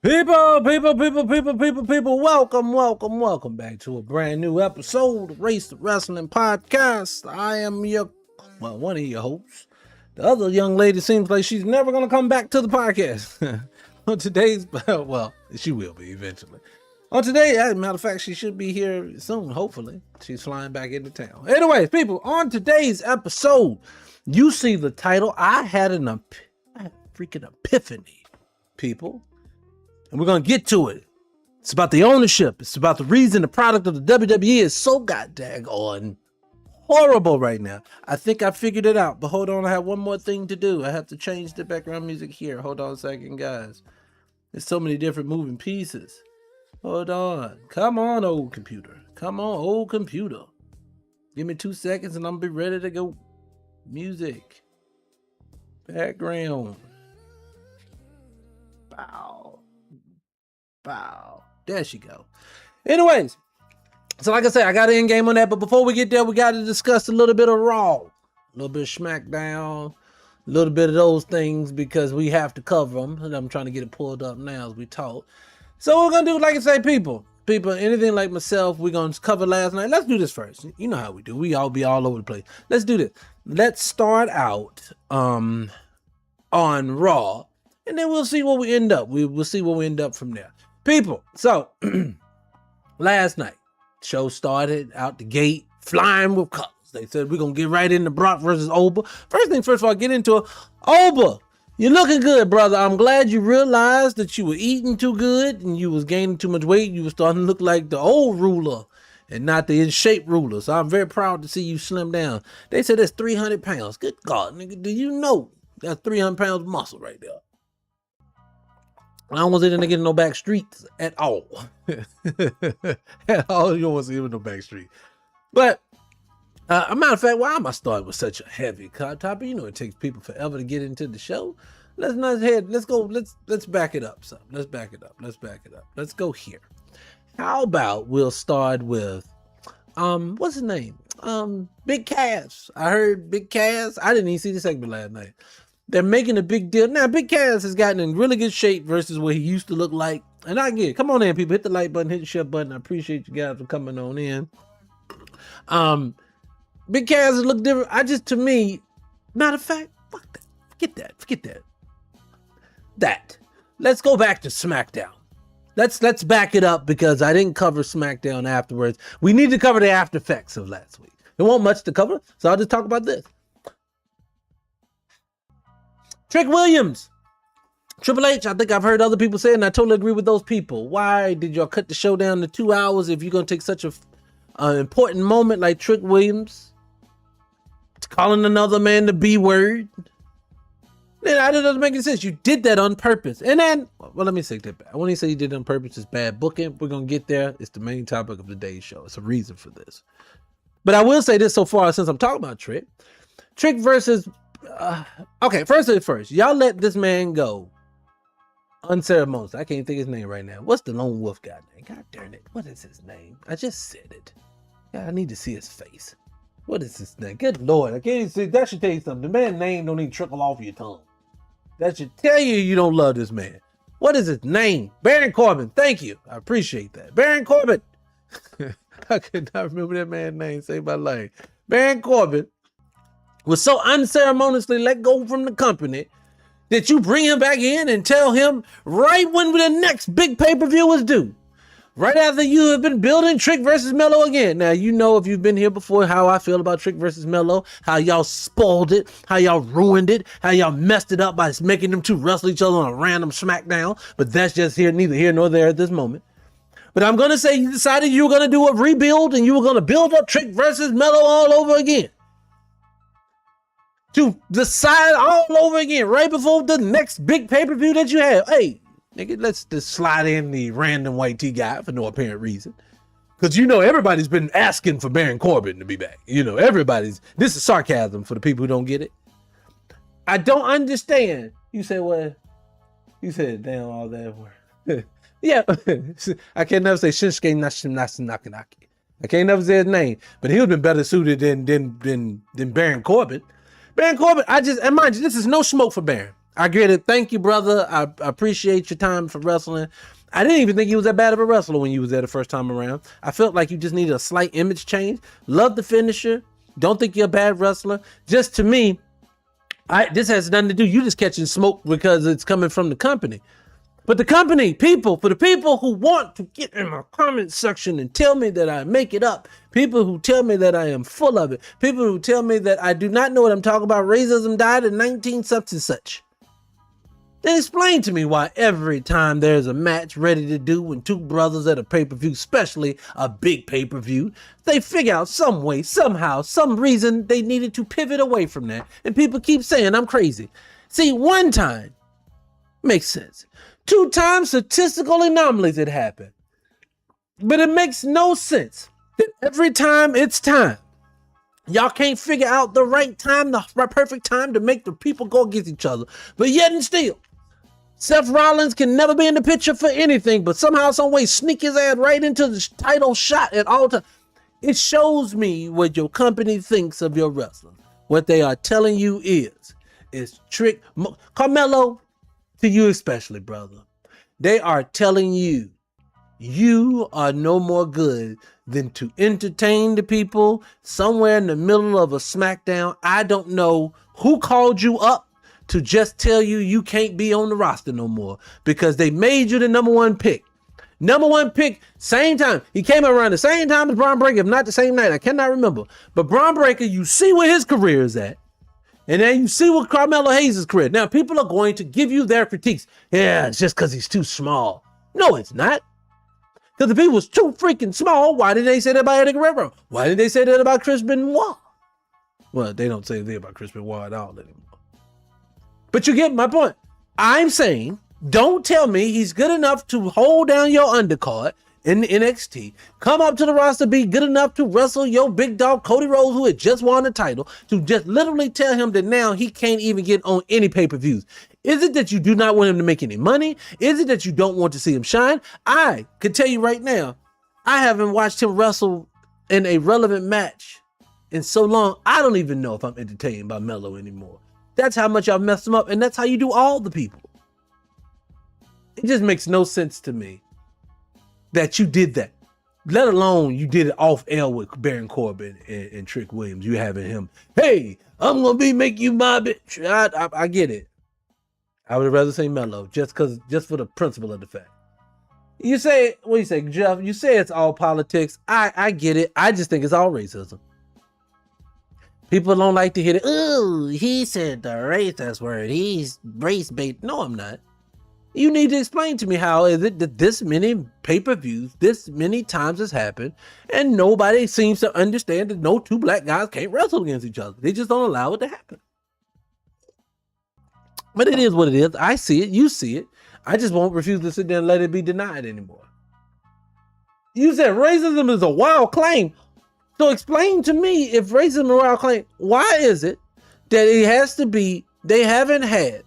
People, welcome back to a brand new episode of Race to Wrestling Podcast. I am one of your hosts. The other young lady seems like she's never going to come back to the podcast. On today's, well, she will be eventually. On today, as a matter of fact, she should be here soon, hopefully. She's flying back into town. Anyways, people, on today's episode, you see the title. I had a freaking epiphany, people. And we're going to get to it. It's about the ownership. It's about the reason the product of the WWE is so goddamn horrible right now. I think I figured it out. But hold on, I have one more thing to do. I have to change the background music here. Hold on a second, guys. There's so many different moving pieces. Hold on. Come on, old computer. Come on, old computer. Give me 2 seconds and I'm be ready to go. Music. Background. Bow. There she go. Anyways, so like I said, I got an end game on that. But before we get there, we got to discuss a little bit of Raw, a little bit of SmackDown, a little bit of those things because we have to cover them. And I'm trying to get it pulled up now as we talk. So we're going to do, like I say, people, anything like myself, we're going to cover last night. Let's do this first. You know how we do. We all be all over the place. Let's do this. Let's start out on Raw. And then we'll see what we end up. We'll see what we end up from there. People, so last night, show started out the gate, flying with colors. They said we're going to get right into Brock versus Oba. First of all, get into it. Oba, you're looking good, brother. I'm glad you realized that you were eating too good and you was gaining too much weight. You were starting to look like the old ruler and not the in-shape ruler. So I'm very proud to see you slim down. They said that's 300 pounds. Good God, nigga, do you know that's 300 pounds of muscle right there? I don't want to see the nigga in no back streets at all. At all, you don't want to see him in no back street. But, a matter of fact, why am I starting with such a heavy topic? You know, it takes people forever to get into the show. Let's back it up. Let's back it up. Let's go here. How about we'll start with, what's his name? Big Cass. I heard Big Cass. I didn't even see the segment last night. They're making a big deal. Now, Big Cass has gotten in really good shape versus what he used to look like. And I get it. Come on in, people. Hit the like button, hit the share button. I appreciate you guys for coming on in. Big Cass has looked different. To me, matter of fact, fuck that. Forget that. Let's go back to SmackDown. Let's back it up because I didn't cover SmackDown afterwards. We need to cover the after effects of last week. There wasn't much to cover, so I'll just talk about this. Trick Williams, Triple H, I think I've heard other people say it, and I totally agree with those people. Why did y'all cut the show down to 2 hours if you're going to take such an important moment like Trick Williams? Calling another man the B word. That doesn't make any sense. You did that on purpose. And then, well, let me say that back. When you say you did it on purpose, it's bad booking. We're going to get there. It's the main topic of today's show. It's a reason for this. But I will say this so far since I'm talking about Trick. Trick versus... okay, first things first. Y'all let this man go unceremoniously. I can't think his name right now. What's the lone wolf guy name? God darn it. What is his name? I just said it. Yeah, I need to see his face. What is his name? Good Lord. I can't even see. That should tell you something. The man's name don't even trickle off your tongue. That should tell you don't love this man. What is his name? Baron Corbin. Thank you. I appreciate that. Baron Corbin. I could not remember that man's name. Save my life. Baron Corbin was so unceremoniously let go from the company that you bring him back in and tell him right when the next big pay-per-view is due. Right after you have been building Trick versus Melo again. Now, you know if you've been here before how I feel about Trick versus Melo, how y'all spoiled it, how y'all ruined it, how y'all messed it up by making them two wrestle each other on a random SmackDown. But that's just neither here nor there at this moment. But I'm going to say you decided you were going to do a rebuild and you were going to build up Trick versus Melo all over again. To decide all over again right before the next big pay-per-view that you have. Hey, nigga, let's just slide in the random white tee guy for no apparent reason. Because you know everybody's been asking for Baron Corbin to be back. You know, this is sarcasm for the people who don't get it. I don't understand. You say what? You said damn all that word. Yeah. I can never say Shinsuke Nakanaki. I can't never say his name. But he would have been better suited than Baron Corbin. Baron Corbin, and mind you, this is no smoke for Baron. I get it. Thank you, brother. I appreciate your time for wrestling. I didn't even think he was that bad of a wrestler when you was there the first time around. I felt like you just needed a slight image change. Love the finisher. Don't think you're a bad wrestler. Just to me, this has nothing to do. You just catching smoke because it's coming from the company. But the company, for the people who want to get in my comment section and tell me that I make it up, people who tell me that I am full of it, people who tell me that I do not know what I'm talking about, racism died in 19 such and such. Then explain to me why every time there's a match ready to do when two brothers at a pay-per-view, especially a big pay-per-view, they figure out some way, somehow, some reason they needed to pivot away from that. And people keep saying I'm crazy. See, one time makes sense. 2 times statistical anomalies had happened. But it makes no sense that every time it's time, y'all can't figure out the right time, the perfect time to make the people go against each other. But yet and still, Seth Rollins can never be in the picture for anything, but somehow, some way, sneak his ass right into the title shot at all times. It shows me what your company thinks of your wrestler. What they are telling you is trick. Carmelo, to you especially, brother. They are telling you, you are no more good than to entertain the people somewhere in the middle of a SmackDown. I don't know who called you up to just tell you you can't be on the roster no more because they made you the number one pick. Number one pick, same time. He came around the same time as Braun Breaker, if not the same night. I cannot remember. But Braun Breaker, you see where his career is at. And then you see what Carmelo Hayes' career. Now, people are going to give you their critiques. Yeah, it's just because he's too small. No, it's not. Because if he was too freaking small, why did they say that about Eddie Guerrero? Why did they say that about Chris Benoit? Well, they don't say that about Chris Benoit at all anymore. But you get my point. I'm saying, don't tell me he's good enough to hold down your undercard in the NXT, come up to the roster, be good enough to wrestle your big dog Cody Rhodes, who had just won the title, to just literally tell him that now he can't even get on any pay-per-views. Is it that you do not want him to make any money? Is it that you don't want to see him shine? I could tell you right now, I haven't watched him wrestle in a relevant match in so long, I don't even know if I'm entertained by Melo anymore. That's how much I've messed him up, and that's how you do all the people. It just makes no sense to me that you did that, let alone you did it off air with Baron Corbin and Trick Williams. You having him, hey, I'm gonna make you my bitch. I get it. I would rather say Melo just for the principle of the fact. You say, what do you say, Jeff? You say it's all politics. I get it. I just think it's all racism. People don't like to hear it. Oh, he said the racist word. He's race bait. No, I'm not. You need to explain to me how is it that this many pay-per-views, this many times has happened, and nobody seems to understand that no two black guys can't wrestle against each other. They just don't allow it to happen. But it is what it is. I see it. You see it. I just won't refuse to sit there and let it be denied anymore. You said racism is a wild claim. So explain to me, if racism is a wild claim, why is it that it has to be, they haven't had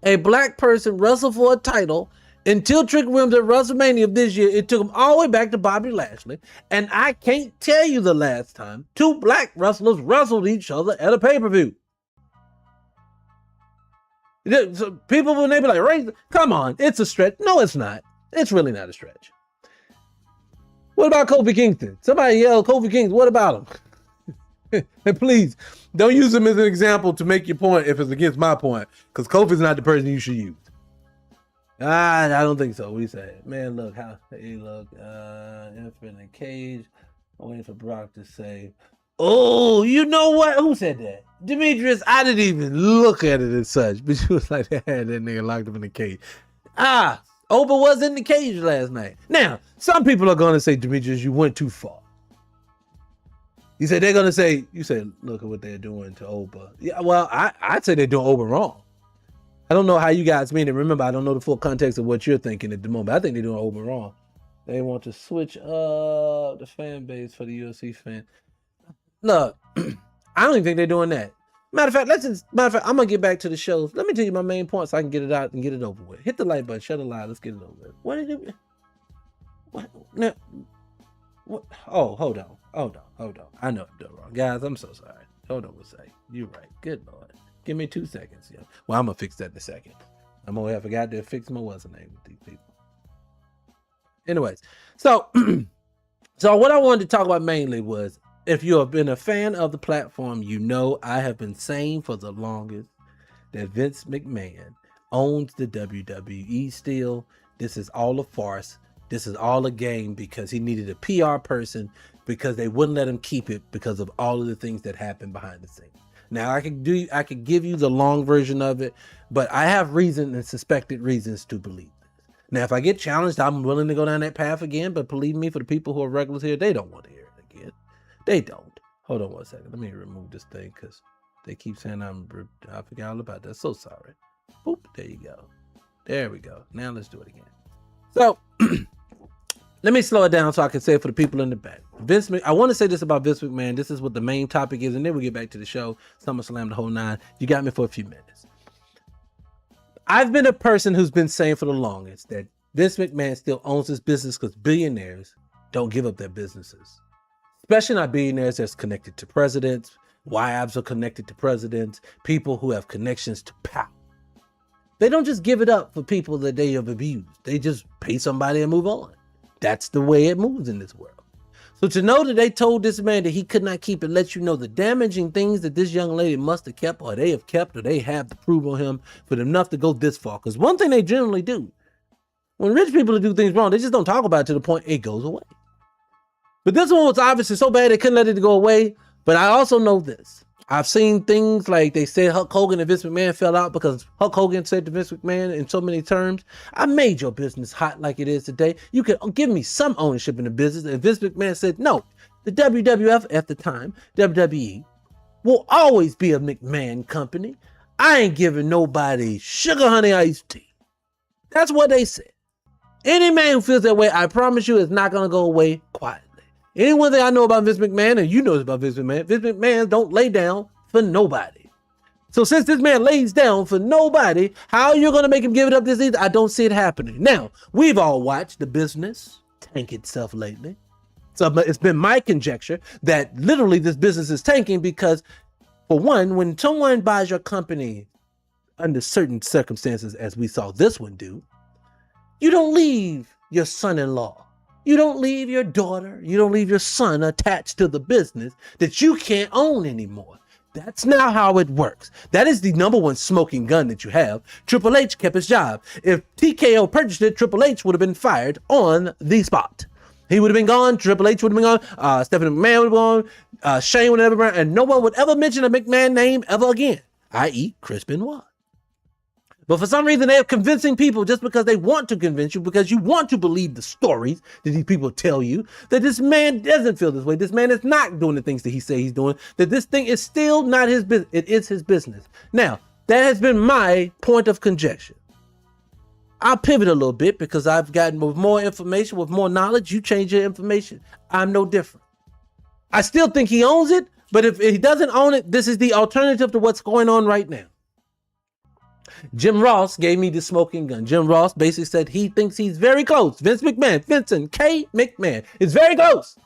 a black person wrestle for a title until Trick Williams at WrestleMania of this year? It took him all the way back to Bobby Lashley. And I can't tell you the last time 2 black wrestlers wrestled each other at a pay-per-view. So people, when they be like, racism, come on, it's a stretch. No, it's not. It's really not a stretch. What about Kofi Kingston? Somebody yell, Kofi Kingston, what about him? And please, don't use him as an example to make your point if it's against my point, because Kofi's not the person you should use. I don't think so. What do you say? Man, look, Infinite Cage. I'm waiting for Brock to say, oh, you know what? Who said that? Demetrius, I didn't even look at it as such, but she was like, they had that nigga locked up in the cage. Oba was in the cage last night. Now, some people are going to say, Demetrius, you went too far. You said they're going to say, you said, look at what they're doing to Oba. Yeah, well, I'd say they're doing Oba wrong. I don't know how you guys mean it. Remember, I don't know the full context of what you're thinking at the moment. I think they're doing Oba wrong. They want to switch up the fan base for the UFC fan. Look, I don't even think they're doing that. Matter of fact, I'm gonna get back to the shows. Let me tell you my main point so I can get it out and get it over with. Hit the like button, shut the line, let's get it over with. What did it? What? Now, what? Oh, hold on. I know I'm doing wrong, guys. I'm so sorry. Hold on a second. You're right. Good Lord. Give me 2 seconds. Yeah. Well, I'm gonna fix that in a second. I'm gonna have forgot to fix my what's the name with these people. Anyways, so so what I wanted to talk about mainly was, if you have been a fan of the platform, you know I have been saying for the longest that Vince McMahon owns the WWE still. This is all a farce. This is all a game because he needed a PR person, because they wouldn't let him keep it because of all of the things that happened behind the scenes. Now I could give you the long version of it, but I have reason and suspected reasons to believe this. Now, if I get challenged, I'm willing to go down that path again, but believe me, for the people who are regulars here, they don't want to hear it again. They don't. Hold on 1 second. Let me remove this thing because they keep saying I forgot all about that. So sorry. Boop. There you go. There we go. Now let's do it again. So let me slow it down so I can say it for the people in the back. I want to say this about Vince McMahon. This is what the main topic is, and then we'll get back to the show. SummerSlam, the whole nine. You got me for a few minutes. I've been a person who's been saying for the longest that Vince McMahon still owns his business because billionaires don't give up their businesses. Especially not billionaires that's connected to presidents. Wives are connected to presidents. People who have connections to power. They don't just give it up for people that they have abused. They just pay somebody and move on. That's the way it moves in this world. So to know that they told this man that he could not keep it lets you know the damaging things that this young lady must have kept, or they have kept, or they have to prove on him for them enough to go this far. Because one thing they generally do, when rich people do things wrong, they just don't talk about it to the point it goes away. But this one was obviously so bad they couldn't let it go away. But I also know this. I've seen things like they said Hulk Hogan and Vince McMahon fell out because Hulk Hogan said to Vince McMahon in so many terms, I made your business hot like it is today. You can give me some ownership in the business. And Vince McMahon said, no, the WWF at the time, WWE, will always be a McMahon company. I ain't giving nobody sugar honey iced tea. That's what they said. Any man who feels that way, I promise you, is not going to go away quietly. Any one thing I know about Vince McMahon, and you know about Vince McMahon don't lay down for nobody. So since this man lays down for nobody, how are you going to make him give it up this easy? I don't see it happening. Now, we've all watched the business tank itself lately. So it's been my conjecture that literally this business is tanking because, for one, when someone buys your company under certain circumstances, as we saw this one do, you don't leave your son-in-law. You don't leave your daughter, you don't leave your son attached to the business that you can't own anymore. That's not how it works. That is the number one smoking gun that you have. Triple H kept his job. If TKO purchased it, Triple H would have been fired on the spot. He would have been gone, Triple H would have been gone, Stephanie McMahon would have been gone, Shane would have been gone, and no one would ever mention a McMahon name ever again, i.e. Chris Benoit. But for some reason, they're convincing people just because they want to convince you, because you want to believe the stories that these people tell you, that this man doesn't feel this way. This man is not doing the things that he say he's doing, that this thing is still not his business. It is his business. Now, that has been my point of conjecture. I'll pivot a little bit because I've gotten with more information, with more knowledge. You change your information. I'm no different. I still think he owns it, but if he doesn't own it, this is the alternative to what's going on right now. Jim Ross gave me the smoking gun. Jim Ross basically said he thinks he's very close. Vince McMahon, Vincent K. McMahon, is very close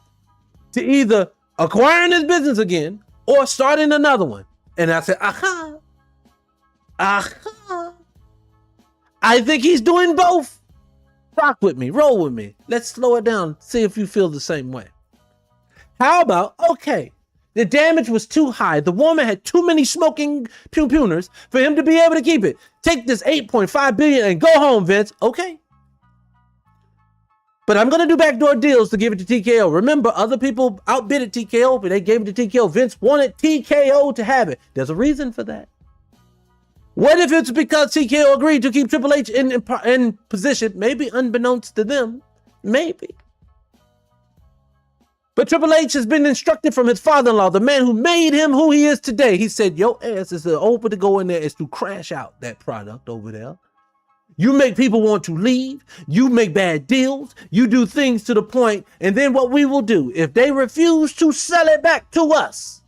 to either acquiring his business again or starting another one. And I said, aha. I think he's doing both. Rock with me, roll with me. Let's slow it down. See if you feel the same way. How about, okay, the damage was too high. The woman had too many smoking puners for him to be able to keep it. Take this $8.5 billion and go home, Vince. Okay. But I'm going to do backdoor deals to give it to TKO. Remember, other people outbidded TKO, but they gave it to TKO. Vince wanted TKO to have it. There's a reason for that. What if it's because TKO agreed to keep Triple H in position, maybe unbeknownst to them, maybe. But Triple H has been instructed from his father-in-law, the man who made him who he is today. He said, your ass is open to go in there is to crash out that product over there. You make people want to leave. You make bad deals. You do things to the point. And then what we will do, if they refuse to sell it back to us,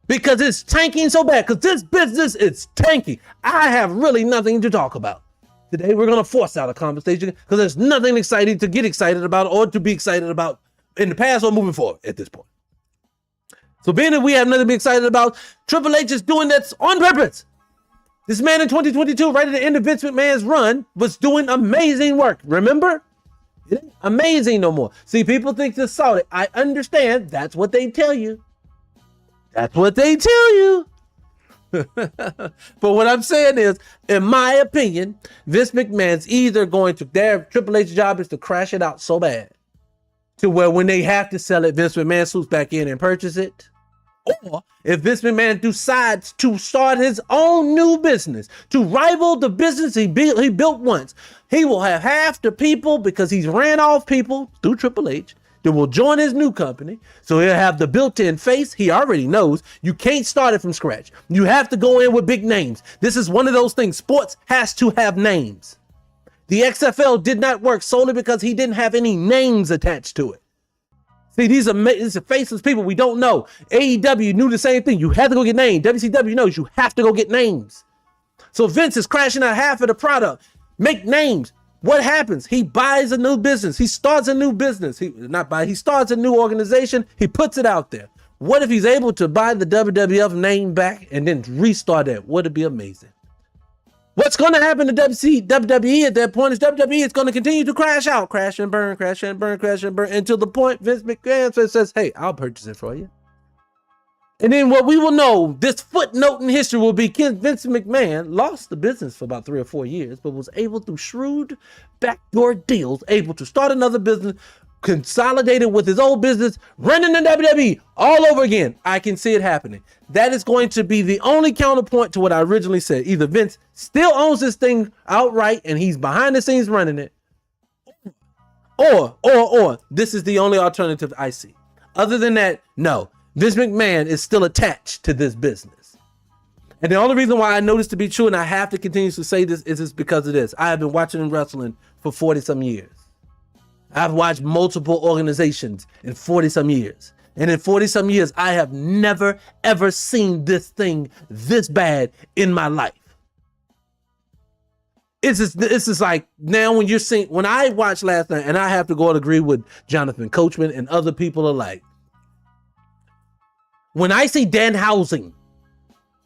because it's tanking so bad, because this business is tanking, I have really nothing to talk about. Today, we're going to force out a conversation because there's nothing exciting to get excited about or to be excited about in the past or moving forward at this point. So being that we have nothing to be excited about, Triple H is doing that on purpose. This man in 2022, right at the end of Vince McMahon's run, was doing amazing work. Remember? It ain't amazing no more. See, people think this solid. I understand. That's what they tell you. That's what they tell you. But what I'm saying is, in my opinion, Vince McMahon's either going to, their Triple H's job is to crash it out so bad to where when they have to sell it, Vince McMahon swoops back in and purchase it. Or if Vince McMahon decides to start his own new business to rival the business he built once, he will have half the people, because he's ran off people through Triple H, that will join his new company. So he'll have the built-in face. He already knows you can't start it from scratch. You have to go in with big names. This is one of those things. Sports has to have names. The XFL did not work solely because he didn't have any names attached to it. See, these are faceless people we don't know. AEW knew the same thing. You have to go get names. WCW knows you have to go get names. So Vince is crashing out half of the product. Make names. What happens? He buys a new business. He starts a new business. He starts a new organization. He puts it out there. What if he's able to buy the WWF name back and then restart it? Would it be amazing? What's going to happen to WWE at that point is WWE is going to continue to crash out, crash and burn, crash and burn, crash and burn, until the point Vince McMahon says, hey, I'll purchase it for you. And then what we will know, this footnote in history will be Vince McMahon lost the business for about 3 or 4 years, but was able, through shrewd backdoor deals, able to start another business, consolidated with his old business, running the WWE all over again. I can see it happening. That is going to be the only counterpoint to what I originally said. Either Vince still owns this thing outright and he's behind the scenes running it, or this is the only alternative I see. Other than that, no. Vince McMahon is still attached to this business. And the only reason why I know this to be true, and I have to continue to say this, is because of this. I have been watching wrestling for 40-some years. I've watched multiple organizations in 40-some years. And in 40-some years, I have never, ever seen this thing this bad in my life. It's just like, now when you're seeing, when I watched last night, and I have to go and agree with Jonathan Coachman and other people alike, when I see Danhausen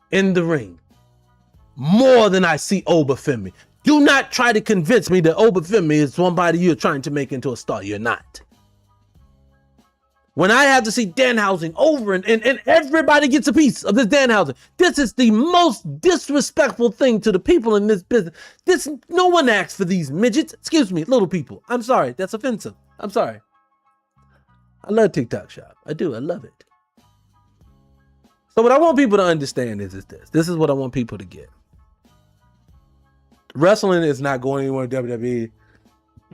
in the ring, more than I see Obafemi, do not try to convince me that Obafemi is somebody you're trying to make into a star. You're not. When I have to see Danhausen over and everybody gets a piece of this Danhausen, this is the most disrespectful thing to the people in this business. No one acts for these midgets. Excuse me, little people. I'm sorry. That's offensive. I'm sorry. I love TikTok Shop. I do. I love it. So what I want people to understand is this. This is what I want people to get. Wrestling is not going anywhere in WWE.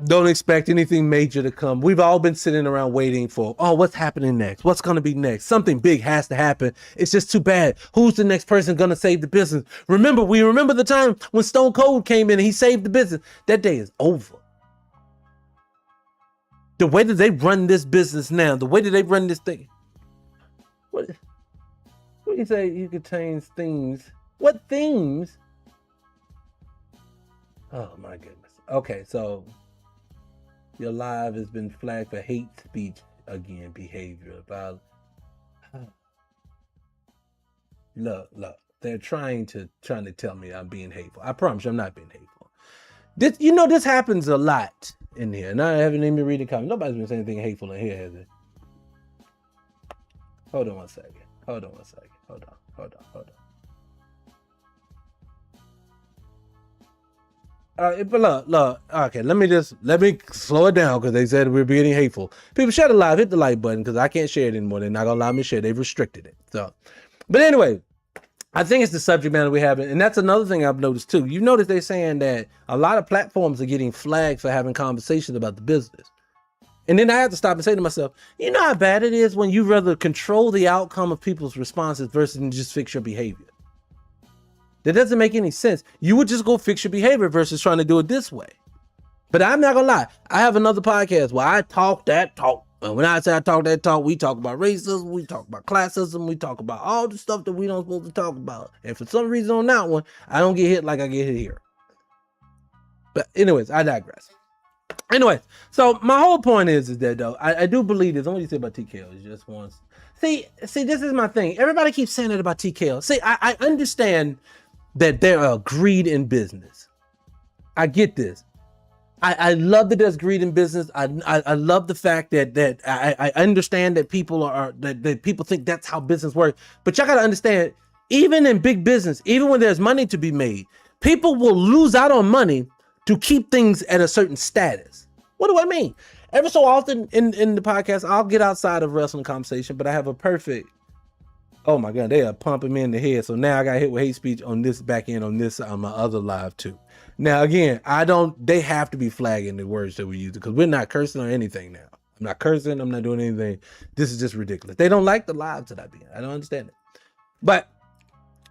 Don't expect anything major to come. We've all been sitting around waiting for, what's happening next? What's going to be next? Something big has to happen. It's just too bad. Who's the next person going to save the business? We remember the time when Stone Cold came in and he saved the business. That day is over. The way that they run this business now, the way that they run this thing. What do you say? You contains things. What things? Oh my goodness. Okay, so your live has been flagged for hate speech again behavior. About look, they're trying to tell me I'm being hateful. I promise you I'm not being hateful. This happens a lot in here, and I haven't even read the comments. Nobody's been saying anything hateful in here, has it? Hold on one second. Hold on. But look. Okay, let me slow it down because they said we're being hateful. People, share the live, hit the like button because I can't share it anymore. They're not gonna allow me to share. They've restricted it. So, but anyway, I think it's the subject matter we have, and that's another thing I've noticed too. You notice they're saying that a lot of platforms are getting flagged for having conversations about the business. And then I have to stop and say to myself, you know how bad it is when you rather control the outcome of people's responses versus just fix your behavior. That doesn't make any sense. You would just go fix your behavior versus trying to do it this way. But I'm not gonna lie. I have another podcast where I talk that talk. And when I say I talk that talk, we talk about racism, we talk about classism, we talk about all the stuff that we don't supposed to talk about. And for some reason on that one, I don't get hit like I get hit here. But anyways, I digress. Anyway, so my whole point is that though, I do believe this. What do you say about TKO? Is just once. See, this is my thing. Everybody keeps saying that about TKO. See, I understand that there are greed in business. I get this. I love that there's greed in business. I love the fact that I understand that people that people think that's how business works. But y'all gotta understand, even in big business, even when there's money to be made, people will lose out on money to keep things at a certain status. What do I mean? Every so often in the podcast, I'll get outside of wrestling conversation, but I have a perfect, oh my God, they are pumping me in the head. So now I got hit with hate speech on this back end on my other live too. Now again, they have to be flagging the words that we use because we're not cursing or anything now. I'm not cursing, I'm not doing anything. This is just ridiculous. They don't like the lives that I be in. I don't understand it. But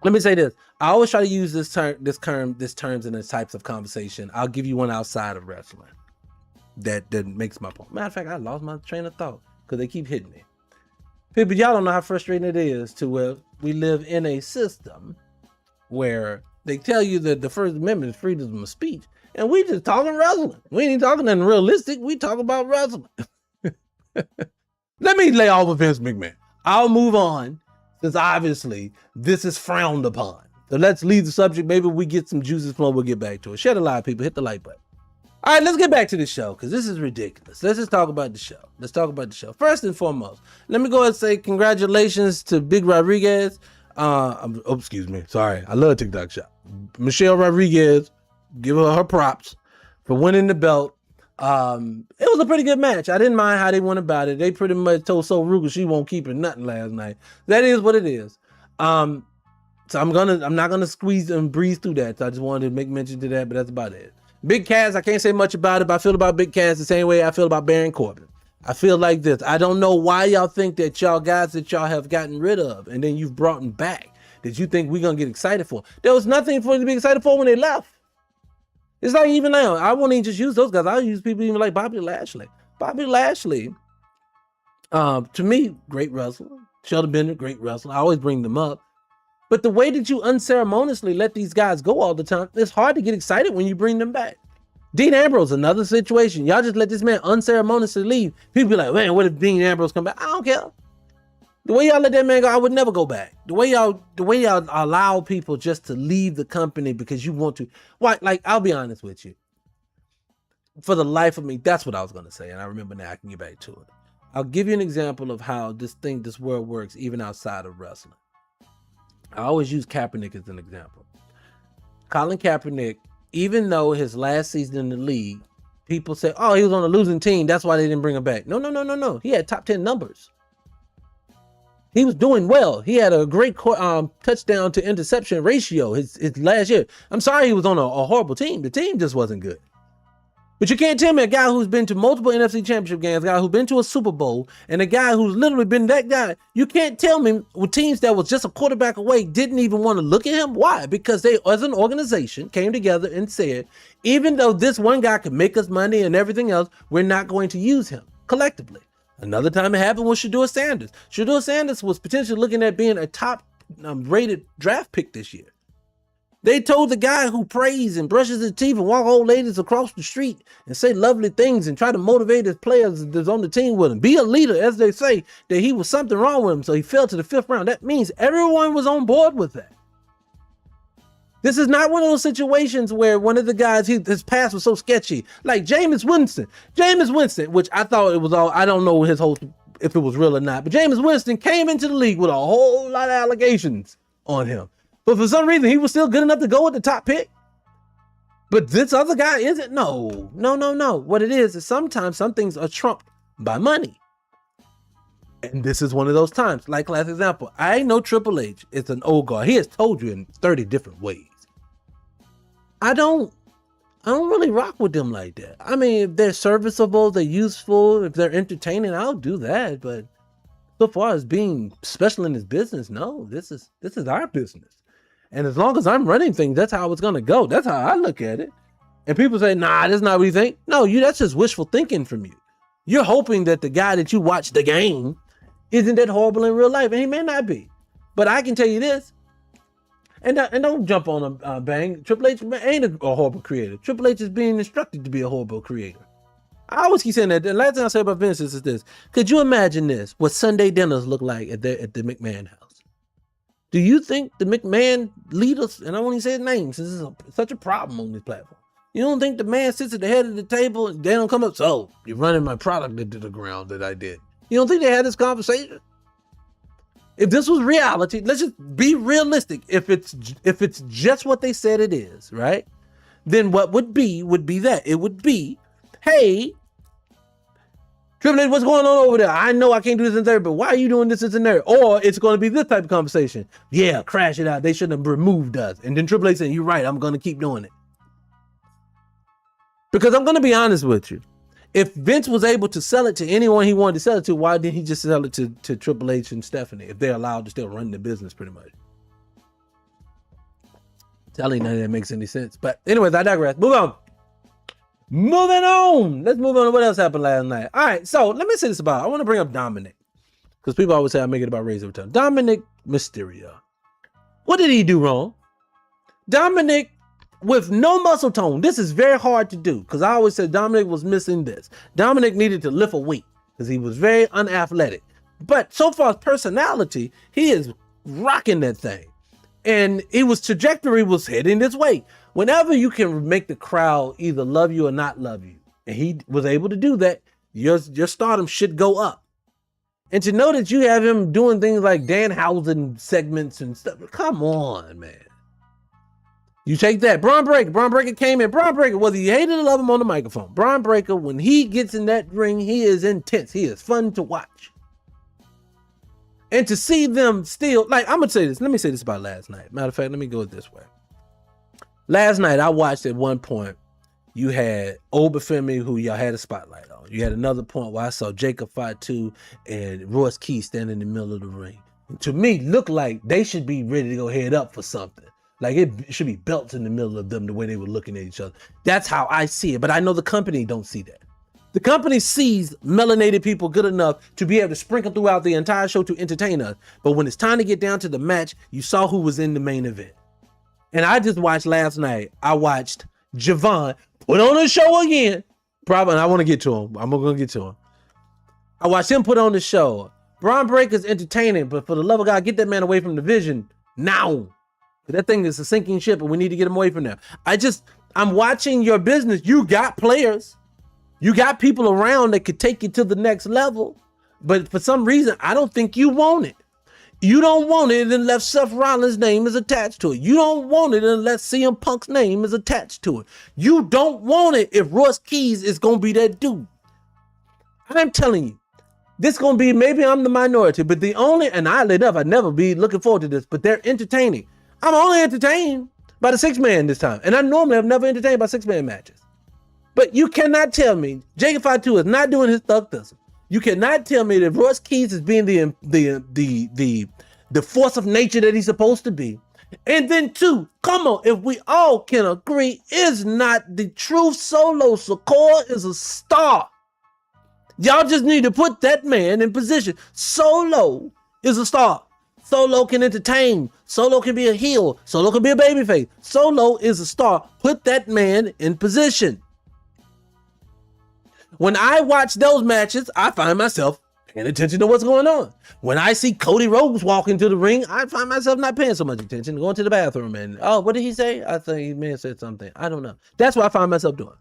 let me say this. I always try to use this terms in the types of conversation. I'll give you one outside of wrestling that makes my point. Matter of fact, I lost my train of thought because they keep hitting me. People, y'all don't know how frustrating it is to where we live in a system where they tell you that the First Amendment is freedom of speech, and we just talking wrestling. We ain't talking nothing realistic. We talk about wrestling. Let me lay off of Vince McMahon. I'll move on. Since obviously this is frowned upon. So let's leave the subject. Maybe we get some juices flowing. We'll get back to it. Share the live, people. Hit the like button. All right, let's get back to the show because this is ridiculous. Let's just talk about the show. Let's talk about the show. First and foremost, let me go ahead and say congratulations to Big Rodriguez. Excuse me. Sorry. I love TikTok shop. Michelle Rodriguez, give her props for winning the belt. It was a pretty good match. I didn't mind how they went about it. They pretty much told So Ruger she won't keep it nothing last night. That is what it is. So I'm not gonna squeeze and breeze through that. So I just wanted to make mention to that, but that's about it. Big Cass, I can't say much about it, but I feel about Big Cass the same way I feel about Baron Corbin. I feel like this. I don't know why y'all think that y'all guys that y'all have gotten rid of and then you've brought them back that you think we're gonna get excited for. There was nothing for you to be excited for when they left. It's like even now, I won't even just use those guys. I'll use people even like Bobby Lashley. Bobby Lashley, to me, great wrestler. Shelton Bennett, great wrestler. I always bring them up. But the way that you unceremoniously let these guys go all the time, it's hard to get excited when you bring them back. Dean Ambrose, another situation. Y'all just let this man unceremoniously leave. People be like, man, what if Dean Ambrose come back? I don't care. The way y'all let that man go, I would never go back. The way y'all allow people just to leave the company because you want to. Why? Like, I'll be honest with you. For the life of me, that's what I was going to say. And I remember now I can get back to it. I'll give you an example of how this world works, even outside of wrestling. I always use Kaepernick as an example. Colin Kaepernick, even though his last season in the league, people say, oh, he was on a losing team. That's why they didn't bring him back. No. He had top 10 numbers. He was doing well. He had a great touchdown to interception ratio his last year. I'm sorry he was on a horrible team. The team just wasn't good. But you can't tell me a guy who's been to multiple NFC championship games, a guy who's been to a Super Bowl, and a guy who's literally been that guy. You can't tell me with teams that was just a quarterback away didn't even want to look at him. Why? Because they, as an organization, came together and said, even though this one guy could make us money and everything else, we're not going to use him collectively. Another time it happened was Shedeur Sanders. Shedeur Sanders was potentially looking at being a top rated draft pick this year. They told the guy who prays and brushes his teeth and walk old ladies across the street and say lovely things and try to motivate his players that's on the team with him, be a leader, as they say, that he was something wrong with him, so he fell to the 5th round. That means everyone was on board with that. This is not one of those situations where one of the guys, his past was so sketchy. Like Jameis Winston, which I thought it was all, I don't know if it was real or not, but Jameis Winston came into the league with a whole lot of allegations on him. But for some reason, he was still good enough to go with the top pick. But this other guy isn't. No. What it is sometimes some things are trumped by money. And this is one of those times. Like last example, I know Triple H is an old guard. He has told you in 30 different ways. I don't really rock with them like that. I mean, if they're serviceable, they're useful, if they're entertaining, I'll do that. But so far as being special in his business, no, this is our business. And as long as I'm running things, that's how it's going to go. That's how I look at it. And people say, nah, that's not what you think. No, that's just wishful thinking from you. You're hoping that the guy that you watch the game isn't that horrible in real life. And he may not be. But I can tell you this. And don't jump on a bang. Triple H ain't a horrible creator. Triple H is being instructed to be a horrible creator. I always keep saying that. The last thing I say about Vince is this. Could you imagine this? What Sunday dinners look like at the McMahon house? Do you think the McMahon leaders, and I won't even say his name since it's such a problem on this platform. You don't think the man sits at the head of the table and they don't come up, so you're running my product into the ground that I did. You don't think they had this conversation? If this was reality, let's just be realistic. If it's just what they said it is, right? Then what would be that. It would be, hey, Triple H, what's going on over there? I know I can't do this in there, but why are you doing this in there? Or it's going to be this type of conversation. Yeah, crash it out. They shouldn't have removed us. And then Triple H saying, you're right, I'm going to keep doing it. Because I'm going to be honest with you. If Vince was able to sell it to anyone he wanted to sell it to, why didn't he just sell it to Triple H and Stephanie if they're allowed to still run the business pretty much? Telling none of that makes any sense. But anyways, I digress. Move on. Moving on. Let's move on to what else happened last night. All right, so let me say this about, I want to bring up Dominic. Because people always say I make it about Razor time. Dominic Mysterio. What did he do wrong? Dominic, with no muscle tone, this is very hard to do. Because I always said Dominic was missing this. Dominic needed to lift a weight. Because he was very unathletic. But so far as personality, he is rocking that thing. And his trajectory was heading this way. Whenever you can make the crowd either love you or not love you, and he was able to do that, your stardom should go up. And to know that you have him doing things like Danhausen segments and stuff, come on, man. You take that. Braun Breaker came in. Braun Breaker, whether you hated or love him on the microphone, Braun Breaker, when he gets in that ring, he is intense. He is fun to watch. And to see them still, like, I'm going to say this. Let me say this about last night. Matter of fact, let me go this way. Last night, I watched at one point, you had Obafemi, who y'all had a spotlight on. You had another point where I saw Jacob Fatu and Royce Key standing in the middle of the ring. And to me, looked like they should be ready to go head up for something. Like it should be belts in the middle of them the way they were looking at each other. That's how I see it. But I know the company don't see that. The company sees melanated people good enough to be able to sprinkle throughout the entire show to entertain us. But when it's time to get down to the match, you saw who was in the main event. And I just watched last night, I watched Javon put on a show again. Probably, and I want to get to him. I'm going to get to him. I watched him put on the show. Braun Breaker's entertaining, but for the love of God, get that man away from the vision now. That thing is a sinking ship and we need to get him away from there. I'm watching your business. You got players. You got people around that could take you to the next level. But for some reason, I don't think you want it. You don't want it unless Seth Rollins' name is attached to it. You don't want it unless CM Punk's name is attached to it. You don't want it if Royce Keys is going to be that dude. I'm telling you, this going to be, maybe I'm the minority, but the only, and oddly enough, I'd never be looking forward to this, but they're entertaining. I'm only entertained by the 6-man this time. And I normally have never entertained by 6-man matches. But you cannot tell me Jacob Fatu is not doing his thug thistle. You cannot tell me that Royce Keys is being the force of nature that he's supposed to be. And then two, come on, if we all can agree, is not the truth Solo Sikoa is a star. Y'all just need to put that man in position. Solo is a star. Solo can entertain. Solo can be a heel. Solo can be a babyface. Solo is a star. Put that man in position. When I watch those matches, I find myself paying attention to what's going on. When I see Cody Rhodes walk into the ring, I find myself not paying so much attention, going to the bathroom and, oh, what did he say? I think he may have said something. I don't know. That's what I find myself doing.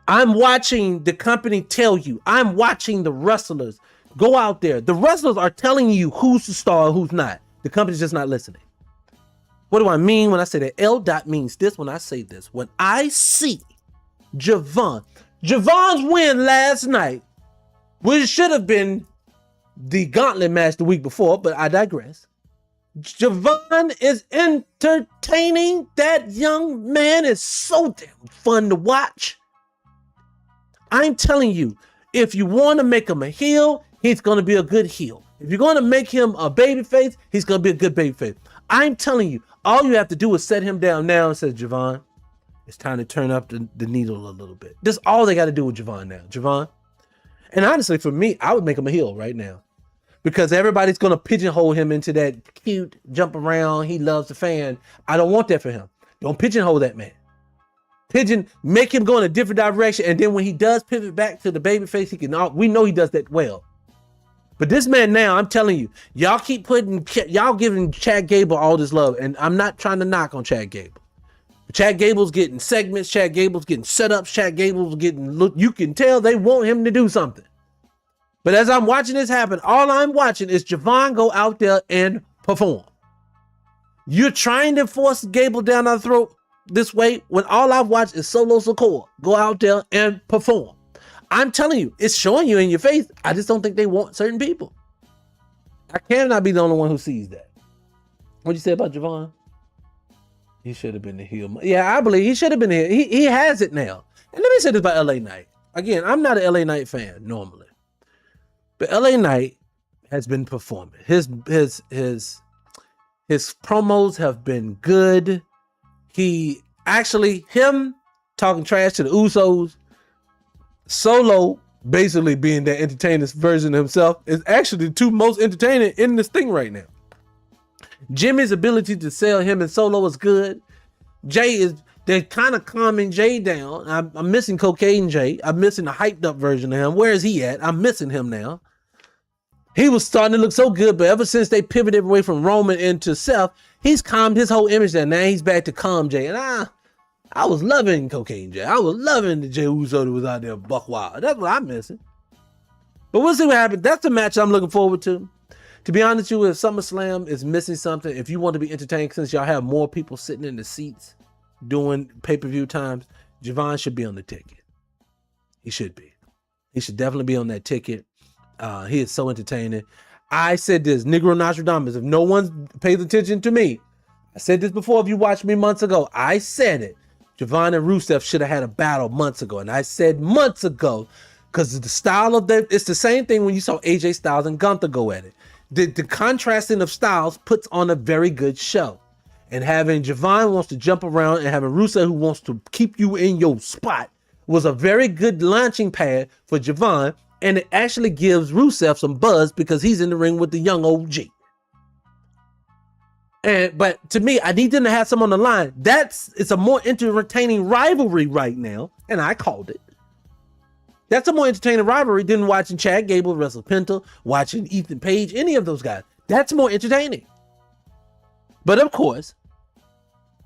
I'm watching the company tell you. I'm watching the wrestlers go out there. The wrestlers are telling you who's the star and who's not. The company's just not listening. What do I mean when I say that? L. Dot means this when I say this. When I see Javon's win last night, which should have been the gauntlet match the week before, but I digress. Javon is entertaining. That young man is so damn fun to watch. I'm telling you, if you want to make him a heel, he's going to be a good heel. If you're going to make him a babyface, he's going to be a good babyface. I'm telling you, all you have to do is set him down now and say, Javon, it's time to turn up the needle a little bit. That's all they got to do with Javon now. Javon. And honestly, for me, I would make him a heel right now. Because everybody's going to pigeonhole him into that cute jump around. He loves the fan. I don't want that for him. Don't pigeonhole that man. Pigeon, make him go in a different direction, and then when he does pivot back to the babyface, we know he does that well. But this man now, I'm telling you, y'all giving Chad Gable all this love, and I'm not trying to knock on Chad Gable. Chad Gable's getting segments, Chad Gable's getting setups, Chad Gable's you can tell they want him to do something. But as I'm watching this happen, all I'm watching is Javon go out there and perform. You're trying to force Gable down our throat this way when all I've watched is Solo Sikoa go out there and perform. I'm telling you, it's showing you in your face. I just don't think they want certain people. I cannot be the only one who sees that. What'd you say about Javon? He should have been the heel. Yeah, I believe he should have been the heel. He has it now. And let me say this about LA Knight. Again, I'm not an LA Knight fan normally. But LA Knight has been performing. His promos have been good. Him talking trash to the Usos, Solo basically being that entertaining version of himself is actually the two most entertaining in this thing right now. Jimmy's ability to sell him and Solo is good. They're kind of calming Jay down. I'm missing Cocaine Jay. I'm missing the hyped up version of him. Where is he at? I'm missing him now. He was starting to look so good, but ever since they pivoted away from Roman into Seth, he's calmed his whole image down. Now he's back to calm Jay. And I was loving Cocaine Jay. I was loving the Jay Uso that was out there buck wild. That's what I'm missing. But we'll see what happens. That's the match I'm looking forward to. To be honest with you, if SummerSlam is missing something, if you want to be entertained, since y'all have more people sitting in the seats doing pay-per-view times, Javon should be on the ticket. He should be. He should definitely be on that ticket. He is so entertaining. I said this, Negro Nostradamus, if no one pays attention to me, I said this before if you watched me months ago, I said it. Javon and Rusev should have had a battle months ago. And I said months ago, because the style of it's the same thing when you saw AJ Styles and Gunther go at it. The contrasting of styles puts on a very good show. And having Javon wants to jump around and having Rusev who wants to keep you in your spot was a very good launching pad for Javon. And it actually gives Rusev some buzz because he's in the ring with the young OG. But to me, I need them to have some on the line. It's a more entertaining rivalry right now. And I called it. That's a more entertaining rivalry than watching Chad Gable wrestle Penta, watching Ethan Page, any of those guys. That's more entertaining. But of course,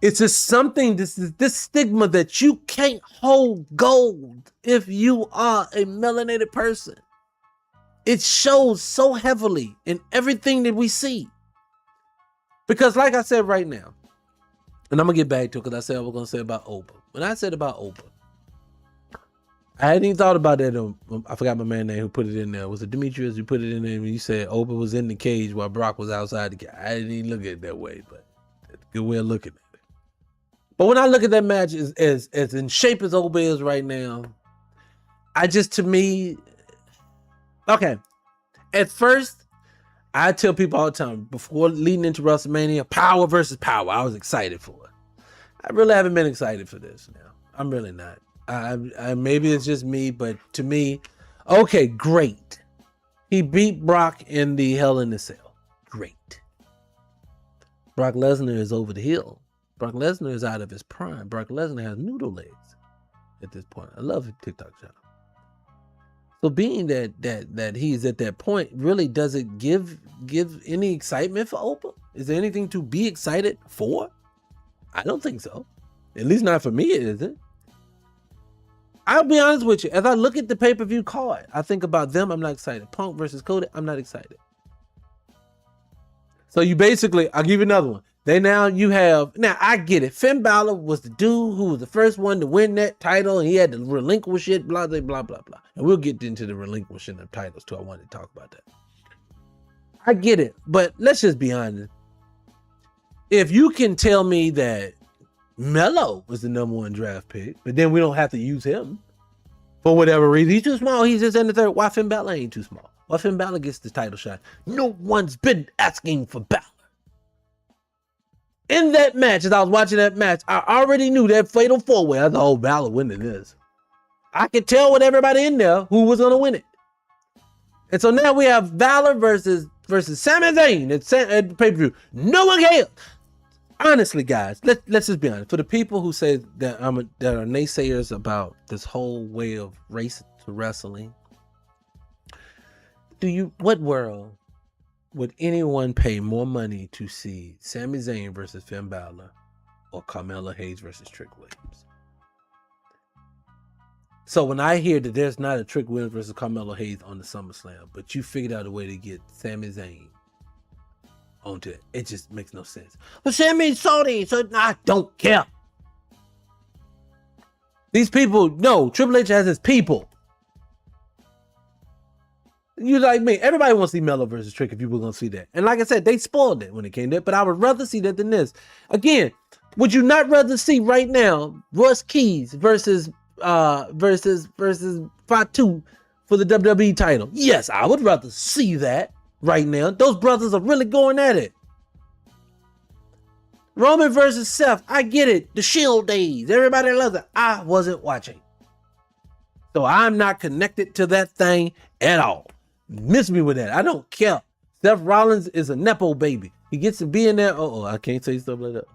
it's just something, this stigma that you can't hold gold if you are a melanated person. It shows so heavily in everything that we see. Because like I said right now, and I'm going to get back to it because I said I was going to say about Oprah. When I said about Oprah, I hadn't even thought about that. I forgot my man's name who put it in there. Was it Demetrius who put it in there when you said Oprah was in the cage while Brock was outside the cage? I didn't even look at it that way, but it's a good way of looking at it. But when I look at that match as in shape as Oprah is right now, okay. At first, I tell people all the time, before leading into WrestleMania, power versus power. I was excited for it. I really haven't been excited for this now. I'm really not. Maybe it's just me, but to me, okay, great. He beat Brock in the Hell in a Cell. Great. Brock Lesnar is over the hill. Brock Lesnar is out of his prime. Brock Lesnar has noodle legs at this point. I love his TikTok channel. So being that he's at that point, really does it give any excitement for Oprah? Is there anything to be excited for? I don't think so. At least not for me, it isn't. I'll be honest with you. As I look at the pay-per-view card, I think about them. I'm not excited. Punk versus Cody. I'm not excited. So you basically, I'll give you another one. Now I get it. Finn Balor was the dude who was the first one to win that title, and he had to relinquish it, blah, blah, blah, blah, blah. And we'll get into the relinquishing of titles too. I wanted to talk about that. I get it, but let's just be honest. If you can tell me that Melo was the number one draft pick, but then we don't have to use him for whatever reason. He's too small. He's just in the third. Why Finn Balor ain't too small? Why Finn Balor gets the title shot? No one's been asking for Balor. In that match, as I was watching that match, I already knew that fatal four-way. I thought, oh, Balor winning this. I could tell with everybody in there who was going to win it. And so now we have Balor versus Sami Zayn at the pay-per-view. No one cares. honestly, guys, let's just be honest. For the people who say that that are naysayers about this whole way of race to wrestling, what world would anyone pay more money to see Sami Zayn versus Finn Balor or Carmelo Hayes versus Trick Williams? So when I hear that there's not a Trick Williams versus Carmelo Hayes on the SummerSlam, but you figured out a way to get Sami Zayn onto it, it just makes no sense. Well, Sammy's Saudi, so I don't care. These people, no, Triple H has his people. You like me, everybody wants to see Melo versus Trick if you were going to see that. And like I said, they spoiled it when it came to it, but I would rather see that than this. Again, would you not rather see right now Russ Keys versus Fatu for the WWE title? Yes, I would rather see that right now. Those brothers are really going at it. Roman versus Seth, I get it. The Shield days, everybody loves it. I wasn't watching, so I'm not connected to that thing at all. Miss me with that. I don't care. Seth Rollins is a Nepo baby. He gets to be in there. Oh, I can't say stuff like that.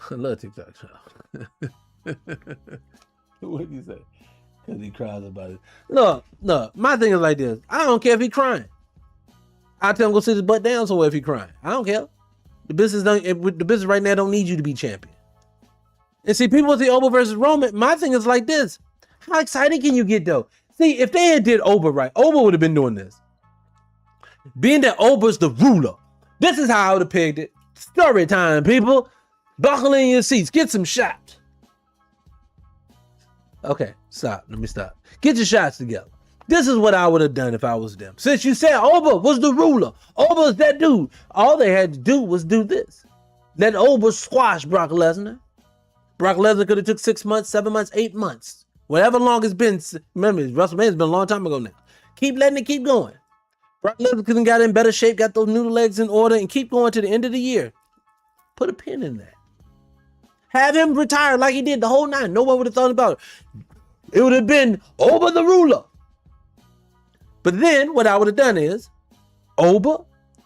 I love TikTok. What do you say? Because he cries about it. No, my thing is like this. I don't care if he crying. I tell him go sit his butt down somewhere if he crying. I don't care. The business right now don't need you to be champion. And see, people with the Oba versus Roman, my thing is like this. How excited can you get though? See, if they had did Oba right, Oba would have been doing this. Being that Oba's the ruler. This is how I would have pegged it. Story time, people. Buckle in your seats. Get some shots. Okay, stop. Let me stop. Get your shots together. This is what I would have done if I was them. Since you said Oba was the ruler, Oba's that dude, all they had to do was do this. Let Oba squash Brock Lesnar. Brock Lesnar could have took 6 months, 7 months, 8 months. Whatever long it's been. Remember, WrestleMania's been a long time ago now. Keep letting it keep going. Brock Lesnar could have got in better shape, got those noodle legs in order, and keep going to the end of the year. Put a pin in that. Have him retire like he did the whole nine. No one would have thought about it. It would have been Oba the ruler. But then what I would have done is Oba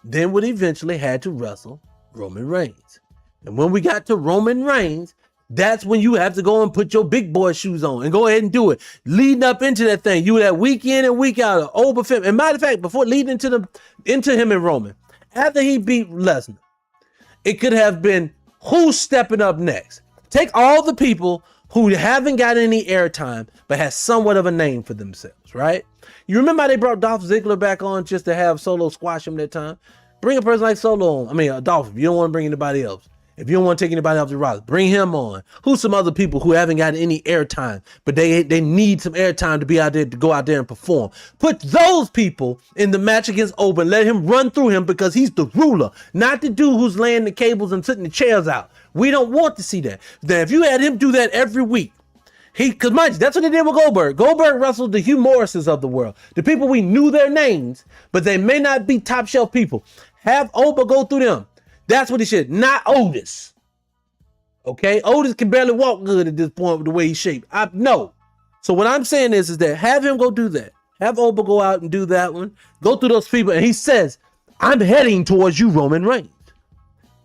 then would eventually had to wrestle Roman Reigns. And when we got to Roman Reigns, that's when you have to go and put your big boy shoes on and go ahead and do it. Leading up into that thing, you would have week in and week out of Oba Finn. And matter of fact, before leading into him and Roman, after he beat Lesnar, it could have been who's stepping up next. Take all the people who haven't got any airtime but has somewhat of a name for themselves, right? You remember how they brought Dolph Ziggler back on just to have Solo squash him that time? Bring a person like Solo on. I mean, Dolph, if you don't want to bring anybody else. If you don't want to take anybody off the roster, bring him on. Who's some other people who haven't got any airtime, but they need some airtime to be out there, to go out there and perform? Put those people in the match against Oba and let him run through him because he's the ruler, not the dude who's laying the cables and sitting the chairs out. We don't want to see that. Then if you had him do that every week, because mind you, that's what they did with Goldberg. Goldberg wrestled the Hugh Morrises of the world, the people we knew their names, but they may not be top shelf people. Have Oba go through them. That's what he should, not Otis. Okay, Otis can barely walk good at this point with the way he's shaped. No. So what I'm saying is that have him go do that. Have Oba go out and do that one. Go through those people, and he says, "I'm heading towards you, Roman Reigns."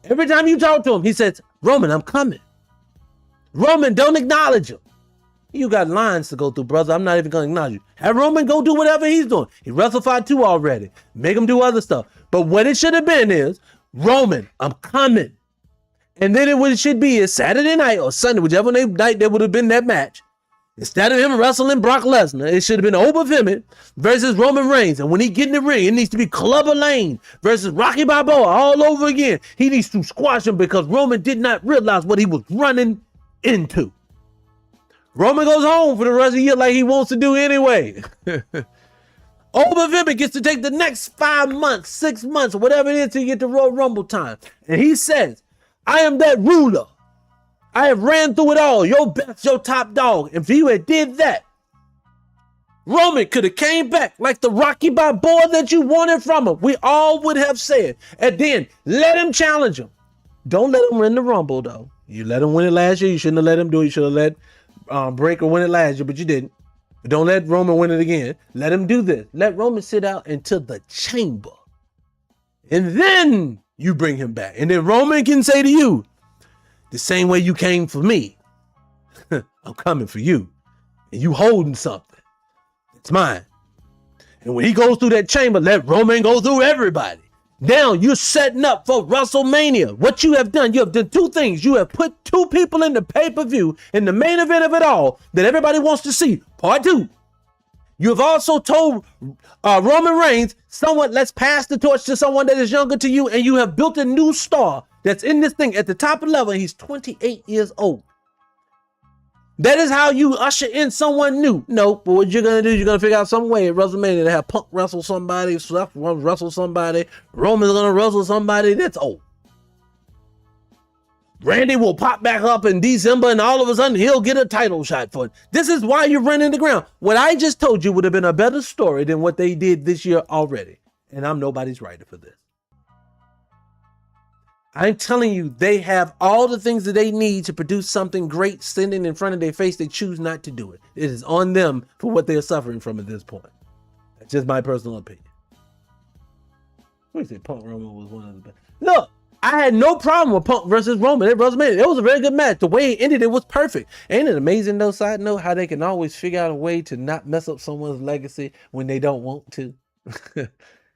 Every time you talk to him, he says, "Roman, I'm coming." Roman, don't acknowledge him. You got lines to go through, brother. I'm not even going to acknowledge you. Have Roman go do whatever he's doing. He wrestled 5-2 already. Make him do other stuff. But what it should have been is, Roman, I'm coming. And then what it should be is Saturday night or Sunday, whichever night there would have been that match. Instead of him wrestling Brock Lesnar, it should have been Oba Finn versus Roman Reigns. And when he get in the ring, it needs to be Clubber Lane versus Rocky Balboa all over again. He needs to squash him because Roman did not realize what he was running into. Roman goes home for the rest of the year like he wants to do anyway. Oba Finn gets to take the next 5 months, 6 months, or whatever it is till you get to Royal Rumble time. And he says, I am that ruler. I have ran through it all. Your best, your top dog. If you had did that, Roman could have came back like the Rocky Balboa that you wanted from him. We all would have said. And then let him challenge him. Don't let him win the Rumble, though. You let him win it last year. You shouldn't have let him do it. You should have let Breaker win it last year, but you didn't. But don't let Roman win it again. Let him do this. Let Roman sit out into the chamber. And then you bring him back. And then Roman can say to you, the same way you came for me, I'm coming for you. And you holding something. It's mine. And when he goes through that chamber, let Roman go through everybody. Now you're setting up for WrestleMania. What you have done two things. You have put two people in the pay-per-view in the main event of it all that everybody wants to see. Part 2. You have also told Roman Reigns, let's pass the torch to someone that is younger to you, and you have built a new star that's in this thing at the top of the level. He's 28 years old. That is how you usher in someone new. No, but what you're going to do, you're going to figure out some way at WrestleMania to have Punk wrestle somebody, Seth wrestle somebody, Roman's going to wrestle somebody that's old. Randy will pop back up in December and all of a sudden he'll get a title shot for it. This is why you're running the ground. What I just told you would have been a better story than what they did this year already. And I'm nobody's writer for this. I'm telling you, they have all the things that they need to produce something great sitting in front of their face. They choose not to do it. It is on them for what they're suffering from at this point. That's just my personal opinion. What do you say? Punk Roman was one of the best. Look, I had no problem with Punk versus Roman at WrestleMania. It was a very good match. The way it ended, it was perfect. Ain't it amazing, though, side note, how they can always figure out a way to not mess up someone's legacy when they don't want to?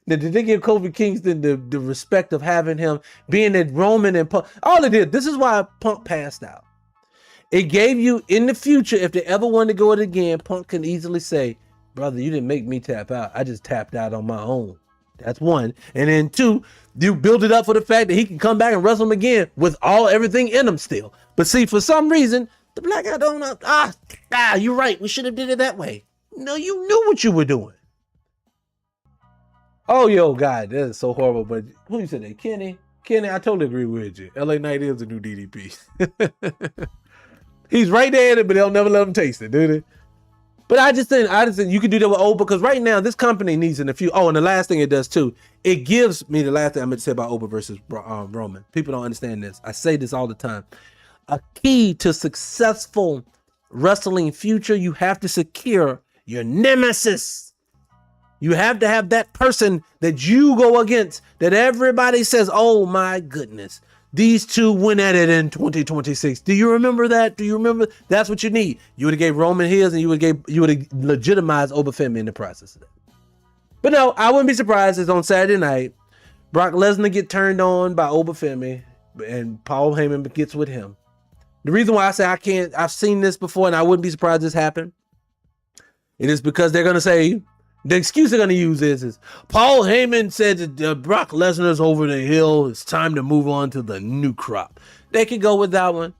Did they give Kofi Kingston the respect of having him being at Roman and Punk? All it did, this is why Punk passed out. It gave you, in the future, if they ever want to go it again, Punk can easily say, brother, you didn't make me tap out. I just tapped out on my own. That's one. And then 2, you build it up for the fact that he can come back and wrestle him again with everything in him still. But see, for some reason, the black guy don't know. You're right. We should have did it that way. No, you knew what you were doing. Oh, yo, God, that is so horrible. But who you said that? Kenny, I totally agree with you. LA Knight is a new DDP. He's right there in it, but they'll never let him taste it, do they? But I just think you can do that with Oba, because right now this company needs and the last thing it does too, it gives me the last thing I'm going to say about Oba versus Roman. People don't understand this. I say this all the time. A key to successful wrestling future, you have to secure your nemesis. You have to have that person that you go against, that everybody says, oh my goodness, these two went at it in 2026. Do you remember that? Do you remember? That's what you need. You would have gave Roman his, and you would have legitimized Obafemi in the process of that. But no, I wouldn't be surprised if on Saturday night, Brock Lesnar get turned on by Obafemi and Paul Heyman gets with him. The reason why I say I've seen this before and I wouldn't be surprised this happened. It is because they're going to say, the excuse they're going to use is Paul Heyman said that Brock Lesnar's over the hill. It's time to move on to the new crop. They could go with that one.